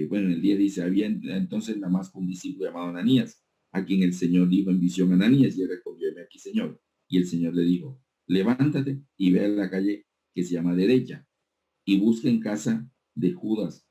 bueno, en el día dice, había entonces nada más un discípulo llamado Ananías, a quien el Señor dijo en visión, Ananías, y él respondió, aquí, Señor. Y el Señor le dijo, levántate y ve a la calle que se llama Derecha, y busca en casa de Judas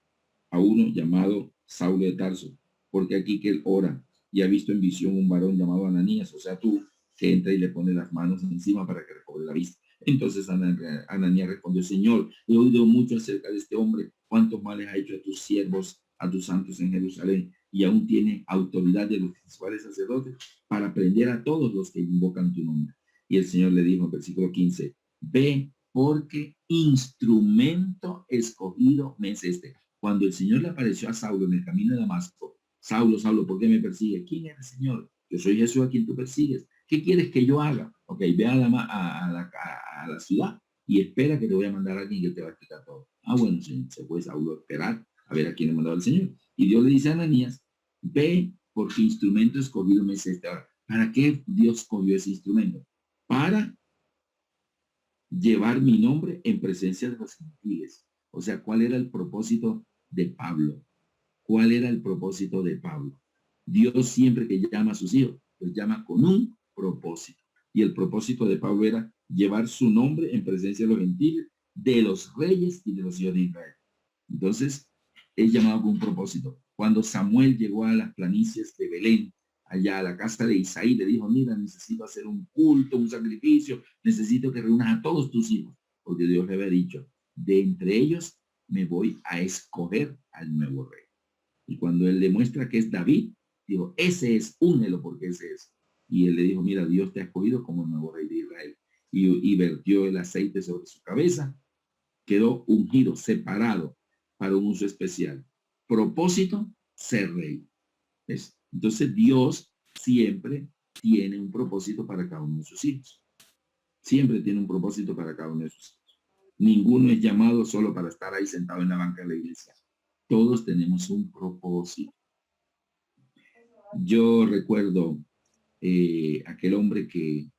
a uno llamado Saulo de Tarso, porque aquí que él ora y ha visto en visión un varón llamado Ananías, o sea, tú, que entra y le pone las manos encima para que recobre la vista. Entonces Ananías respondió, Señor, he oído mucho acerca de este hombre, cuántos males ha hecho a tus siervos, a tus santos en Jerusalén, y aún tiene autoridad de los principales sacerdotes para prender a todos los que invocan tu nombre. Y el Señor le dijo en versículo 15, ve porque instrumento escogido me es este. Cuando el Señor le apareció a Saulo en el camino de Damasco, Saulo, Saulo, ¿por qué me persigue? ¿Quién eres, Señor? Yo soy Jesús a quien tú persigues. ¿Qué quieres que yo haga? Ok, ve a la ciudad y espera que te voy a mandar a alguien que te va a explicar todo. Ah, bueno, Señor, se fue Saulo a esperar a ver a quién le mandaba el Señor. Y Dios le dice a Ananías, ve porque instrumento escogido me es este. Ahora, ¿para qué Dios escogió ese instrumento? Para llevar mi nombre en presencia de los gentiles. O sea, ¿cuál era el propósito de Pablo? ¿Cuál era el propósito de Pablo? Dios siempre que llama a sus hijos, los llama con un propósito. Y el propósito de Pablo era llevar su nombre en presencia de los gentiles, de los reyes y de los hijos de Israel. Entonces, es llamado con un propósito. Cuando Samuel llegó a las planicies de Belén, allá a la casa de Isaí, le dijo, mira, necesito hacer un culto, un sacrificio, necesito que reúnas a todos tus hijos, porque Dios le había dicho, de entre ellos me voy a escoger al nuevo rey. Y cuando él demuestra que es David, dijo, ese es, únelo porque ese es. Y él le dijo, mira, Dios te ha escogido como el nuevo rey de Israel. Y vertió el aceite sobre su cabeza, quedó ungido, separado para un uso especial. Propósito, ser rey. ¿Ves? Entonces Dios siempre tiene un propósito para cada uno de sus hijos. Siempre tiene un propósito para cada uno de sus hijos. Ninguno es llamado solo para estar ahí sentado en la banca de la iglesia. Todos tenemos un propósito. Yo recuerdo aquel hombre que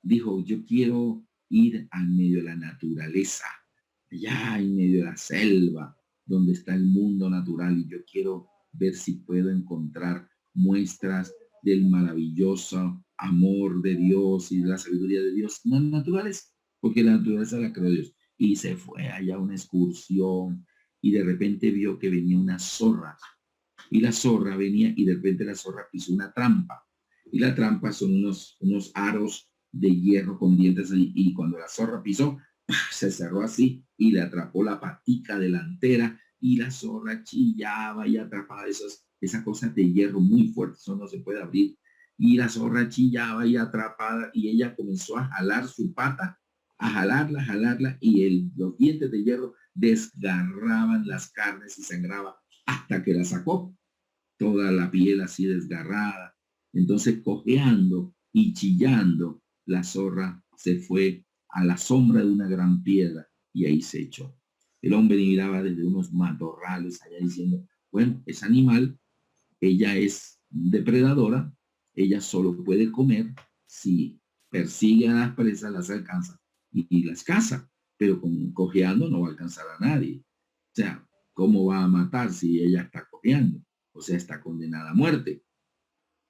dijo, yo quiero ir al medio de la naturaleza, allá en medio de la selva, donde está el mundo natural, y yo quiero ver si puedo encontrar muestras del maravilloso amor de Dios y de la sabiduría de Dios, no naturales, porque la naturaleza la creó Dios. Y se fue allá a una excursión y de repente vio que venía una zorra, y la zorra venía y de repente la zorra pisó una trampa Y la trampa son unos aros de hierro con dientes y cuando la zorra pisó, ¡pah!, se cerró así y le atrapó la patica delantera y la zorra chillaba y atrapaba esas cosas de hierro muy fuertes, eso no se puede abrir. Y la zorra chillaba y atrapada y ella comenzó a jalar su pata, a jalarla y los dientes de hierro desgarraban las carnes y sangraba hasta que la sacó, toda la piel así desgarrada. Entonces, cojeando y chillando, la zorra se fue a la sombra de una gran piedra y ahí se echó. El hombre miraba desde unos matorrales allá diciendo, bueno, es animal, ella es depredadora, ella solo puede comer si persigue a las presas, las alcanza y las caza, pero cojeando no va a alcanzar a nadie. O sea, ¿cómo va a matar si ella está cojeando? O sea, está condenada a muerte.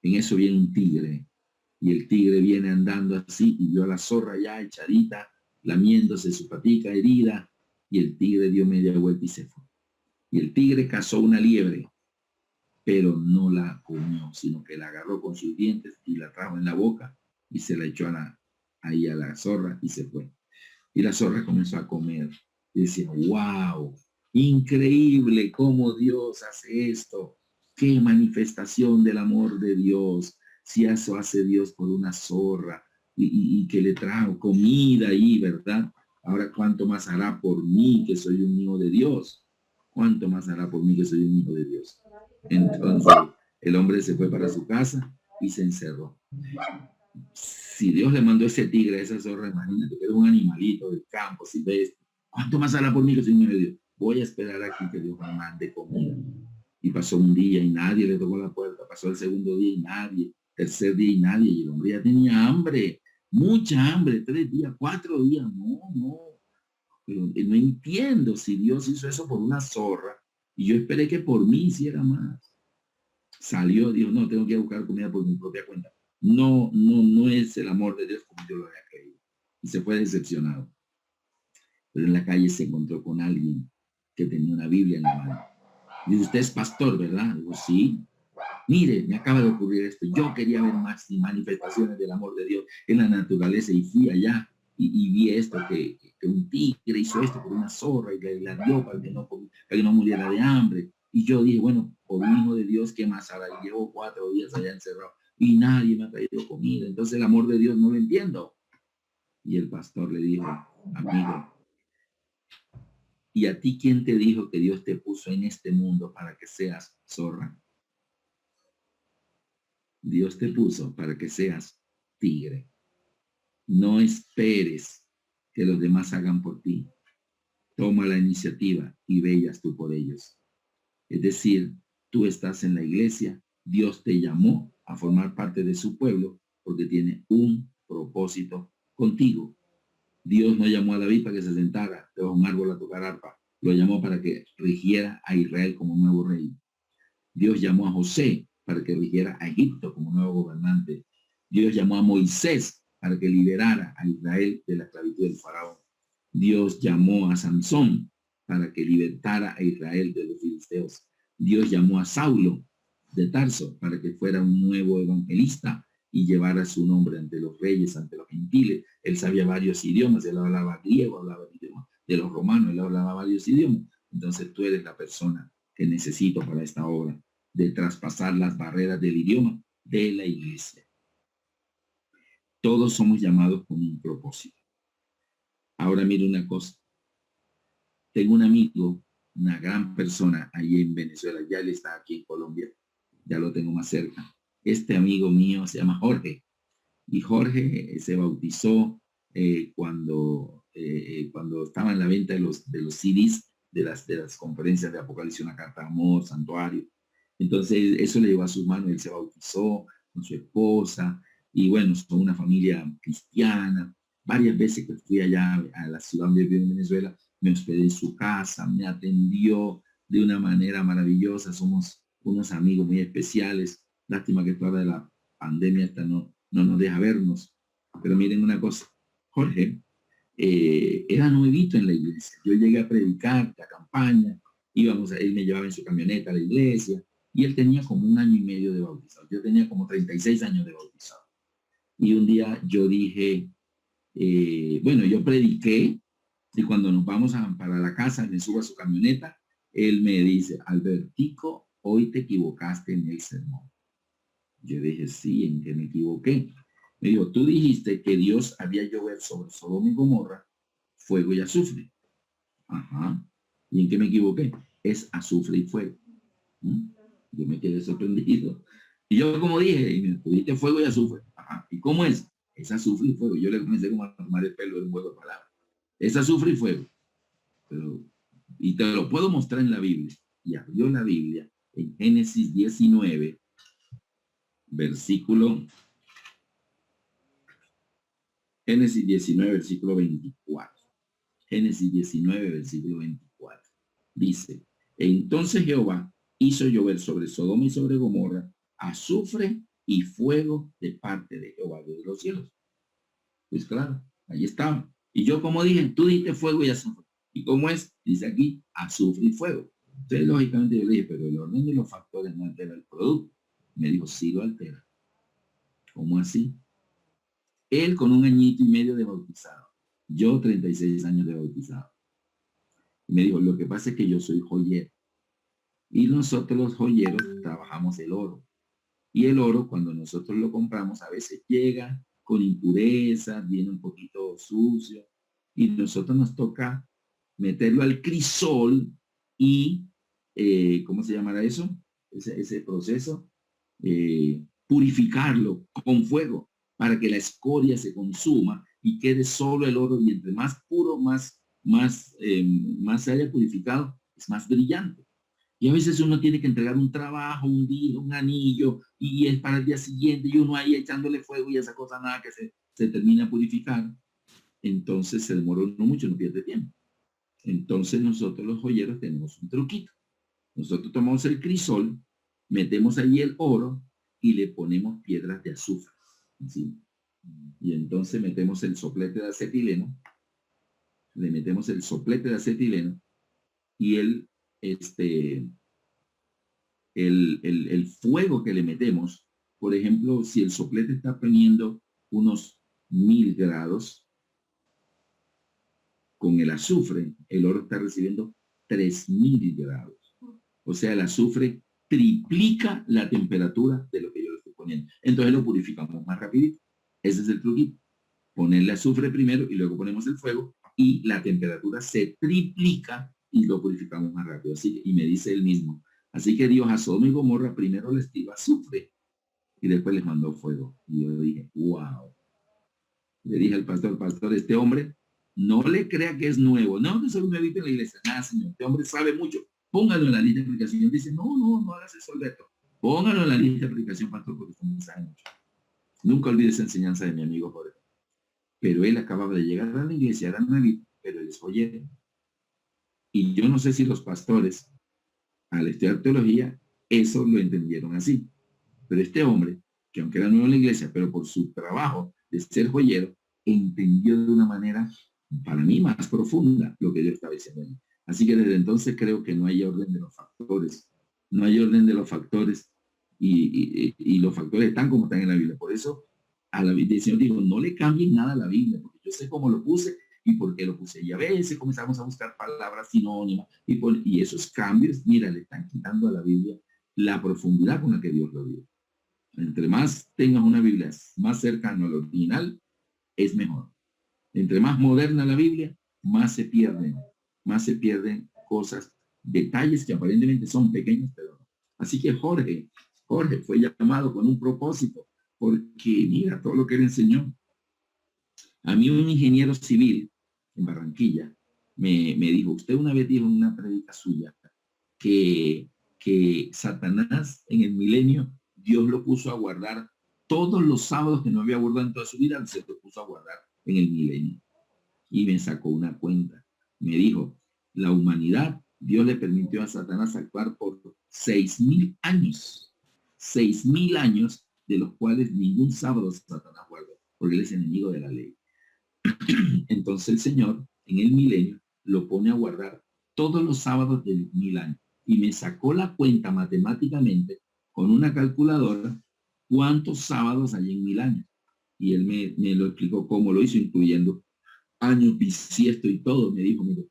En eso viene un tigre y el tigre viene andando así y vio a la zorra ya echadita, lamiéndose su patica herida y el tigre dio media vuelta y se fue. Y el tigre cazó una liebre, pero no la comió, sino que la agarró con sus dientes y la trajo en la boca y se la echó ahí a la zorra y se fue. Y la zorra comenzó a comer y decía, wow, increíble cómo Dios hace esto. Qué manifestación del amor de Dios. Si eso hace Dios por una zorra y que le trajo comida ahí, ¿verdad? Ahora, ¿cuánto más hará por mí que soy un hijo de Dios? ¿Cuánto más hará por mí que soy un hijo de Dios? Entonces, el hombre se fue para su casa y se encerró. Si Dios le mandó ese tigre a esa zorra, imagínate que es un animalito del campo, si ves, ¿cuánto más hará por mí que soy un hijo de Dios? Voy a esperar aquí que Dios me mande comida. Y pasó un día y nadie le tocó la puerta, pasó el segundo día y nadie, tercer día y nadie, y el hombre ya tenía hambre, mucha hambre, 3 días, 4 días, no, pero no entiendo si Dios hizo eso por una zorra y yo esperé que por mí hiciera más. Salió, dijo, no, tengo que ir a buscar comida por mi propia cuenta. No es el amor de Dios como yo lo había creído. Y se fue decepcionado. Pero en la calle se encontró con alguien que tenía una Biblia en la mano. Dice, usted es pastor, ¿verdad? Digo, sí. Mire, me acaba de ocurrir esto. Yo quería ver más manifestaciones del amor de Dios en la naturaleza y fui allá y vi esto, que un tigre hizo esto por una zorra y la dio para que no muriera de hambre. Y yo dije, bueno, por un hijo de Dios, ¿qué más hará? Y llevo 4 días allá encerrado y nadie me ha traído comida. Entonces el amor de Dios no lo entiendo. Y el pastor le dijo, amigo, ¿y a ti quién te dijo que Dios te puso en este mundo para que seas zorra? Dios te puso para que seas tigre. No esperes que los demás hagan por ti. Toma la iniciativa y veas tú por ellos. Es decir, tú estás en la iglesia, Dios te llamó a formar parte de su pueblo porque tiene un propósito contigo. Dios no llamó a David para que se sentara debajo de un árbol a tocar arpa. Lo llamó para que rigiera a Israel como nuevo rey. Dios llamó a José para que rigiera a Egipto como nuevo gobernante. Dios llamó a Moisés para que liberara a Israel de la esclavitud del faraón. Dios llamó a Sansón para que libertara a Israel de los filisteos. Dios llamó a Saulo de Tarso para que fuera un nuevo evangelista y llevara su nombre ante los reyes, ante los gentiles. Él sabía varios idiomas, él hablaba griego, hablaba el idioma de los romanos, él hablaba varios idiomas. Entonces tú eres la persona que necesito para esta obra, de traspasar las barreras del idioma de la iglesia. Todos somos llamados con un propósito. Ahora mire una cosa. Tengo un amigo, una gran persona ahí en Venezuela, ya él está aquí en Colombia, ya lo tengo más cerca. Este amigo mío se llama Jorge, y Jorge se bautizó cuando estaba en la venta de los CDs de las conferencias de Apocalipsis, una carta de amor, santuario. Entonces eso le llevó a sus manos, él se bautizó con su esposa, y bueno, son una familia cristiana. Varias veces que fui allá a la ciudad donde vivo en Venezuela, me hospedé en su casa, me atendió de una manera maravillosa, somos unos amigos muy especiales. Lástima que toda la pandemia esta no nos deja vernos. Pero miren una cosa, Jorge era nuevito en la iglesia. Yo llegué a predicar la campaña, él me llevaba en su camioneta a la iglesia, Y él tenía como 1 año y medio de bautizado. Yo tenía como 36 años de bautizado. Y un día yo dije, bueno, yo prediqué, y cuando nos vamos para la casa, me subo a su camioneta, él me dice, Albertico, hoy te equivocaste en el sermón. Yo dije, sí, ¿en qué me equivoqué? Me dijo, tú dijiste que Dios había llover sobre Sodoma y Gomorra, fuego y azufre. Ajá. ¿Y en qué me equivoqué? Es azufre y fuego. ¿Mm? Yo me quedé sorprendido. Y yo como dije, y me tuviste fuego y azufre. Ajá. ¿Y cómo es? Es azufre y fuego. Yo le comencé como a tomar el pelo de un juego de palabras. Es azufre y fuego. Pero, y te lo puedo mostrar en la Biblia. Y abrió la Biblia en Génesis 19, versículo, Génesis 19, versículo 24. Génesis 19, versículo 24. Dice, entonces Jehová hizo llover sobre Sodoma y sobre Gomorra azufre y fuego de parte de Jehová de los cielos. Pues claro, ahí estaba. Y yo como dije, tú dijiste fuego y azufre. ¿Y cómo es? Dice aquí, azufre y fuego. Entonces, lógicamente yo le dije, pero el orden de los factores no altera el producto. Me dijo, sí lo altera. ¿Cómo así? Él con 1 añito y medio de bautizado. Yo 36 años de bautizado. Y me dijo, lo que pasa es que yo soy joyero. Y nosotros los joyeros trabajamos el oro. Y el oro, cuando nosotros lo compramos, a veces llega con impurezas, viene un poquito sucio. Y nosotros nos toca meterlo al crisol y, ¿cómo se llamará eso? Ese proceso, purificarlo con fuego para que la escoria se consuma y quede solo el oro. Y entre más puro, más se haya purificado, es más brillante. Y a veces uno tiene que entregar un trabajo, un día, un anillo, y es para el día siguiente, y uno ahí echándole fuego y esa cosa nada que se termina a purificar. Entonces se demora uno mucho, no pierde tiempo. Entonces nosotros los joyeros tenemos un truquito. Nosotros tomamos el crisol, metemos allí el oro y le ponemos piedras de azufre encima. Y entonces metemos el soplete de acetileno, le metemos el soplete de acetileno y el fuego que le metemos, por ejemplo, si el soplete está poniendo unos 1000 grados, con el azufre, el oro está recibiendo 3000 grados. O sea, el azufre triplica la temperatura de lo que yo le estoy poniendo. Entonces lo purificamos más rapidito. Ese es el truquito. Ponerle azufre primero y luego ponemos el fuego y la temperatura se triplica y lo purificamos más rápido. Así, y me dice él mismo. Así que Dios a Sodoma y Gomorra primero les tiró azufre y después les mandó fuego. Y yo dije, wow. Le dije al pastor, este hombre, no le crea que es nuevo. No, que soy nuevito en la iglesia. Nada, señor. Este hombre sabe mucho. Póngalo en la lista de aplicación. Dice, no hagas eso, Alberto. Póngalo en la lista de aplicación, pastor, porque usted no sabe mucho. Nunca olvides esa enseñanza de mi amigo Jorge. Pero él acababa de llegar a la iglesia, era nuevito, pero él es joyero. Y yo no sé si los pastores, al estudiar teología, eso lo entendieron así. Pero este hombre, que aunque era nuevo en la iglesia, pero por su trabajo de ser joyero, entendió de una manera, para mí, más profunda lo que yo estaba diciendo. Así que desde entonces creo que no hay orden de los factores. No hay orden de los factores y los factores están como están en la Biblia. Por eso a la Biblia el Señor dijo, no le cambien nada a la Biblia, porque yo sé cómo lo puse y por qué lo puse. Y a veces comenzamos a buscar palabras sinónimas y esos cambios, mira, le están quitando a la Biblia la profundidad con la que Dios lo dio. Entre más tengas una Biblia más cercana al original, es mejor. Entre más moderna la Biblia, más se pierden cosas, detalles que aparentemente son pequeños, pero no. Así que Jorge fue llamado con un propósito, porque mira todo lo que él enseñó. A mí un ingeniero civil en Barranquilla me dijo, usted una vez dijo en una predica suya que Satanás en el milenio, Dios lo puso a guardar todos los sábados que no había guardado en toda su vida, se lo puso a guardar en el milenio. Y me sacó una cuenta. Me dijo, la humanidad, Dios le permitió a Satanás actuar por 6000 años. 6000 años, de los cuales ningún sábado Satanás guardó, porque él es enemigo de la ley. Entonces el Señor, en el milenio, lo pone a guardar todos los sábados de 1000 años. y me sacó la cuenta matemáticamente con una calculadora cuántos sábados hay en 1000 años. Y él me lo explicó cómo lo hizo, incluyendo años bisiesto y todo. Me dijo, mire,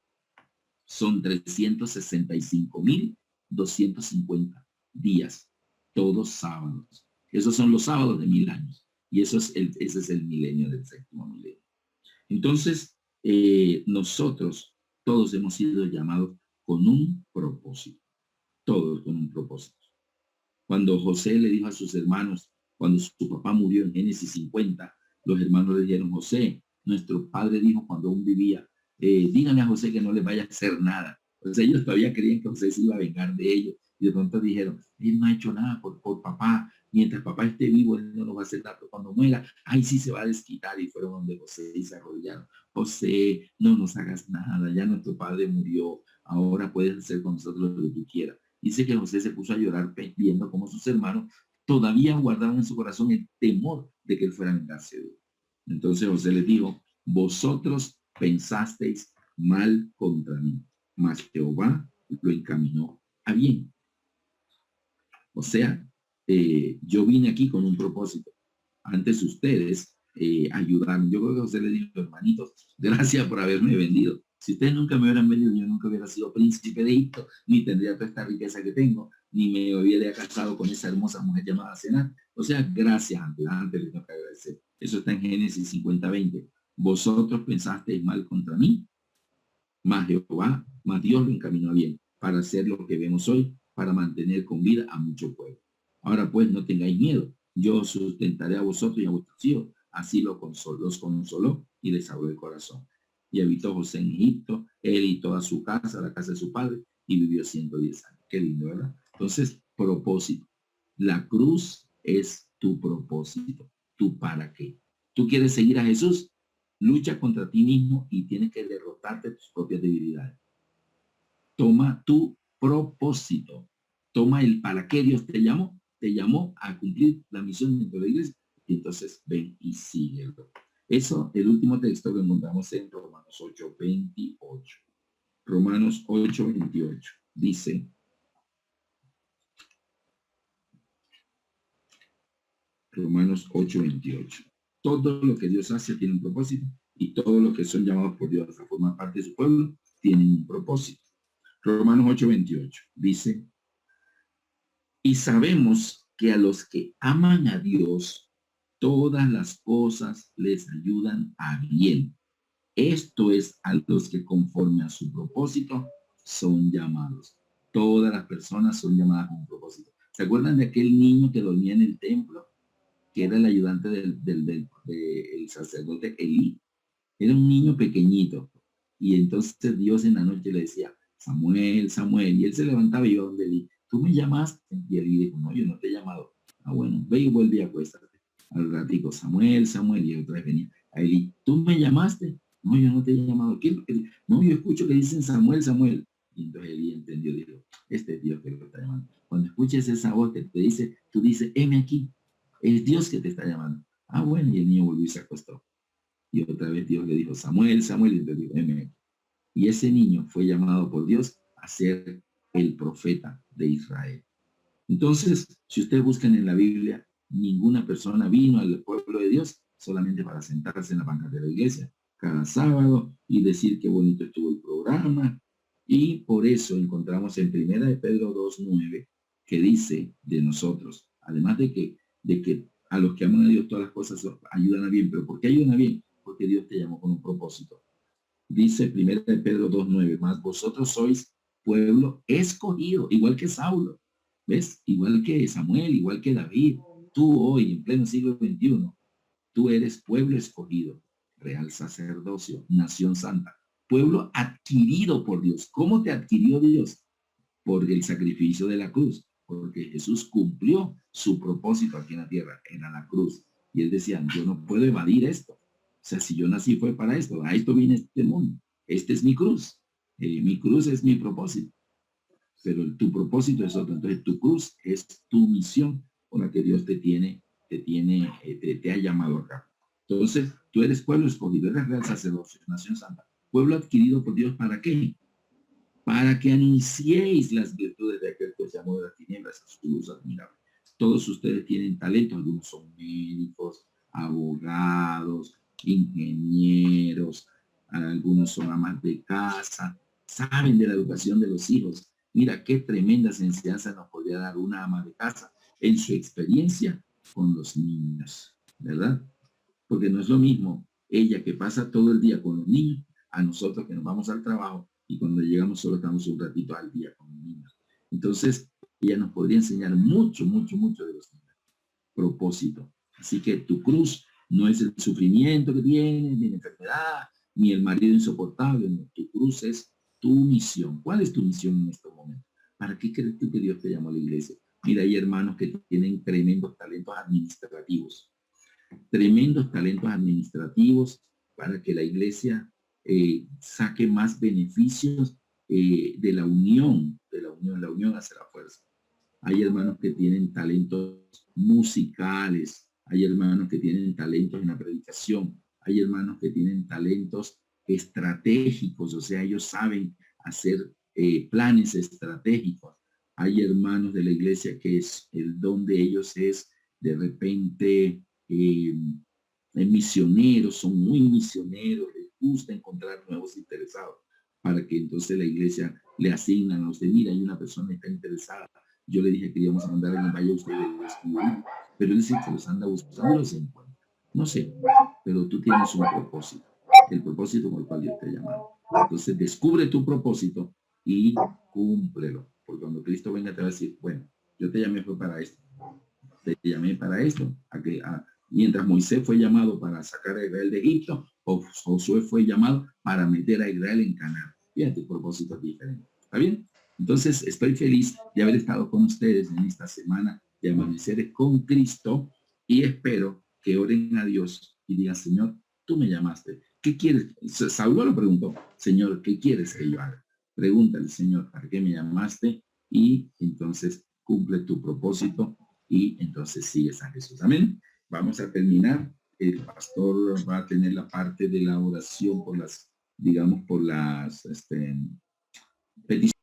son 365.250 días, todos sábados. Esos son los sábados de 1000 años. Y ese es el milenio del séptimo milenio. Entonces, nosotros todos hemos sido llamados con un propósito. Todos con un propósito. Cuando José le dijo a sus hermanos, cuando su papá murió en Génesis 50, los hermanos le dijeron, José, nuestro padre dijo cuando aún vivía, díganle a José que no le vaya a hacer nada. Entonces ellos todavía creían que José se iba a vengar de ellos. Y de pronto dijeron, él no ha hecho nada por papá. Mientras papá esté vivo, él no nos va a hacer nada. Pero cuando muera, ay, sí se va a desquitar. Y fueron donde José y se arrodillaron. José, no nos hagas nada. Ya nuestro padre murió. Ahora puedes hacer con nosotros lo que tú quieras. Dice que José se puso a llorar viendo cómo sus hermanos todavía guardaban en su corazón el temor de que él fuera a vengarse de él. Entonces José les dijo, vosotros pensasteis mal contra mí, mas Jehová lo encaminó a bien. O sea, yo vine aquí con un propósito. Antes ustedes ayudaron. Yo creo que José le dijo, hermanitos, gracias por haberme vendido. Si ustedes nunca me hubieran vendido, yo nunca hubiera sido príncipe de Egipto, ni tendría toda esta riqueza que tengo, ni me hubiera casado con esa hermosa mujer llamada Senat. O sea, gracias antes les tengo que agradecer. Eso está en Génesis 50:20. Vosotros pensasteis mal contra mí, mas Jehová, mas Dios lo encaminó bien para hacer lo que vemos hoy, para mantener con vida a mucho pueblo. Ahora pues no tengáis miedo, yo sustentaré a vosotros y a vuestros hijos. Así los consoló y les habló el corazón. Y habitó José en Egipto, él y toda su casa, la casa de su padre, y vivió 110 años. Qué lindo, ¿verdad? Entonces, propósito. La cruz es tu propósito. ¿Tú para qué? ¿Tú quieres seguir a Jesús? Lucha contra ti mismo y tienes que derrotarte tus propias debilidades. Toma tu propósito. Toma el para qué Dios te llamó. Te llamó a cumplir la misión dentro de la iglesia. Y entonces ven y síguelo. Eso, el último texto que encontramos en Romanos 8:28. Romanos 8:28. Dice, Romanos 8:28. Todo lo que Dios hace tiene un propósito y todos los que son llamados por Dios a formar parte de su pueblo tienen un propósito. Romanos 8:28 dice, y sabemos que a los que aman a Dios, todas las cosas les ayudan a bien. Esto es a los que conforme a su propósito son llamados. Todas las personas son llamadas con un propósito. ¿Se acuerdan de aquel niño que dormía en el templo? Que era el ayudante del sacerdote Elí. Era un niño pequeñito. Y entonces Dios en la noche le decía, Samuel, Samuel. Y él se levantaba y iba donde Elí. ¿Tú me llamaste? Y Elí dijo, no, yo no te he llamado. Ah, bueno, ve y vuelve a acuéstate. Al ratico, Samuel, Samuel. Y otra vez venía a Elí. ¿Tú me llamaste? No, yo no te he llamado. ¿Qué es lo que? No, yo escucho que dicen Samuel, Samuel. Y entonces Elí entendió, dijo, este es Dios que lo está llamando. Cuando escuches esa voz que te dice, tú dices, heme aquí. Es Dios que te está llamando. Ah, bueno, y el niño volvió y se acostó. Y otra vez Dios le dijo, Samuel, Samuel, y le dijo, heme. Y ese niño fue llamado por Dios a ser el profeta de Israel. Entonces, si ustedes buscan en la Biblia, ninguna persona vino al pueblo de Dios solamente para sentarse en la banca de la iglesia cada sábado y decir qué bonito estuvo el programa. Y por eso encontramos en 1 de Pedro 2:9 que dice de nosotros, además de que a los que aman a Dios todas las cosas ayudan a bien. ¿Pero por qué ayudan a bien? Porque Dios te llamó con un propósito. Dice 1 de Pedro 2:9, más vosotros sois pueblo escogido, igual que Saulo, ¿ves? Igual que Samuel, igual que David. Tú hoy, en pleno siglo XXI, tú eres pueblo escogido, real sacerdocio, nación santa, pueblo adquirido por Dios. ¿Cómo te adquirió Dios? Por el sacrificio de la cruz, porque Jesús cumplió su propósito aquí en la tierra, era la cruz. Y él decía, yo no puedo evadir esto. O sea, si yo nací fue para esto, a esto vine este mundo. Este es mi cruz. Mi cruz es mi propósito. Pero tu propósito es otro. Entonces tu cruz es tu misión con la que Dios te ha llamado acá. Entonces, tú eres pueblo escogido, eres real sacerdocio, nación santa. Pueblo adquirido por Dios, ¿para qué? para que anunciéis las virtudes de aquel que os llamó de las tinieblas a su luz admirable. Todos ustedes tienen talento, algunos son médicos, abogados, ingenieros, algunos son amas de casa, saben de la educación de los hijos. Mira qué tremendas enseñanzas nos podría dar una ama de casa en su experiencia con los niños, ¿verdad? Porque no es lo mismo ella que pasa todo el día con los niños a nosotros que nos vamos al trabajo y cuando llegamos solo estamos un ratito al día con los niños. Entonces, ella nos podría enseñar mucho, mucho, mucho de los niños. Propósito. Así que tu cruz no es el sufrimiento que tienes, ni la enfermedad, ni el marido insoportable. No. Tu cruz es tu misión. ¿Cuál es tu misión en estos momentos? ¿Para qué crees tú que Dios te llamó a la iglesia? Mira, hay hermanos que tienen tremendos talentos administrativos, tremendos talentos administrativos para que la iglesia saque más beneficios la unión hace la fuerza. Hay hermanos que tienen talentos musicales, hay hermanos que tienen talentos en la predicación, hay hermanos que tienen talentos estratégicos, o sea, ellos saben hacer planes estratégicos. Hay hermanos de la iglesia que es el don de ellos es de repente misioneros, son muy misioneros, les gusta encontrar nuevos interesados para que entonces la iglesia le asignan a usted, mira, hay una persona que está interesada. Yo le dije que íbamos a mandar a alguien, vaya usted de descubrir, pero él dice que los anda buscando y los encuentra. No sé, pero tú tienes un propósito, el propósito con el cual Dios te ha llamado. Entonces descubre tu propósito y cúmplelo, porque cuando Cristo venga te va a decir, bueno, yo te llamé fue para esto, te llamé para esto, mientras Moisés fue llamado para sacar a Israel de Egipto, o Josué fue llamado para meter a Israel en Canaán. Fíjate, propósitos diferentes. ¿Está bien? Entonces, estoy feliz de haber estado con ustedes en esta semana de Amanecer con Cristo y espero que oren a Dios y digan, Señor, tú me llamaste. ¿Qué quieres? Saulo lo preguntó, Señor, ¿qué quieres que yo haga? Pregúntale, Señor, ¿para qué me llamaste? Y entonces cumple tu propósito y entonces sigues a Jesús. Amén. Vamos a terminar. El pastor va a tener la parte de la oración por las, digamos, por las peticiones.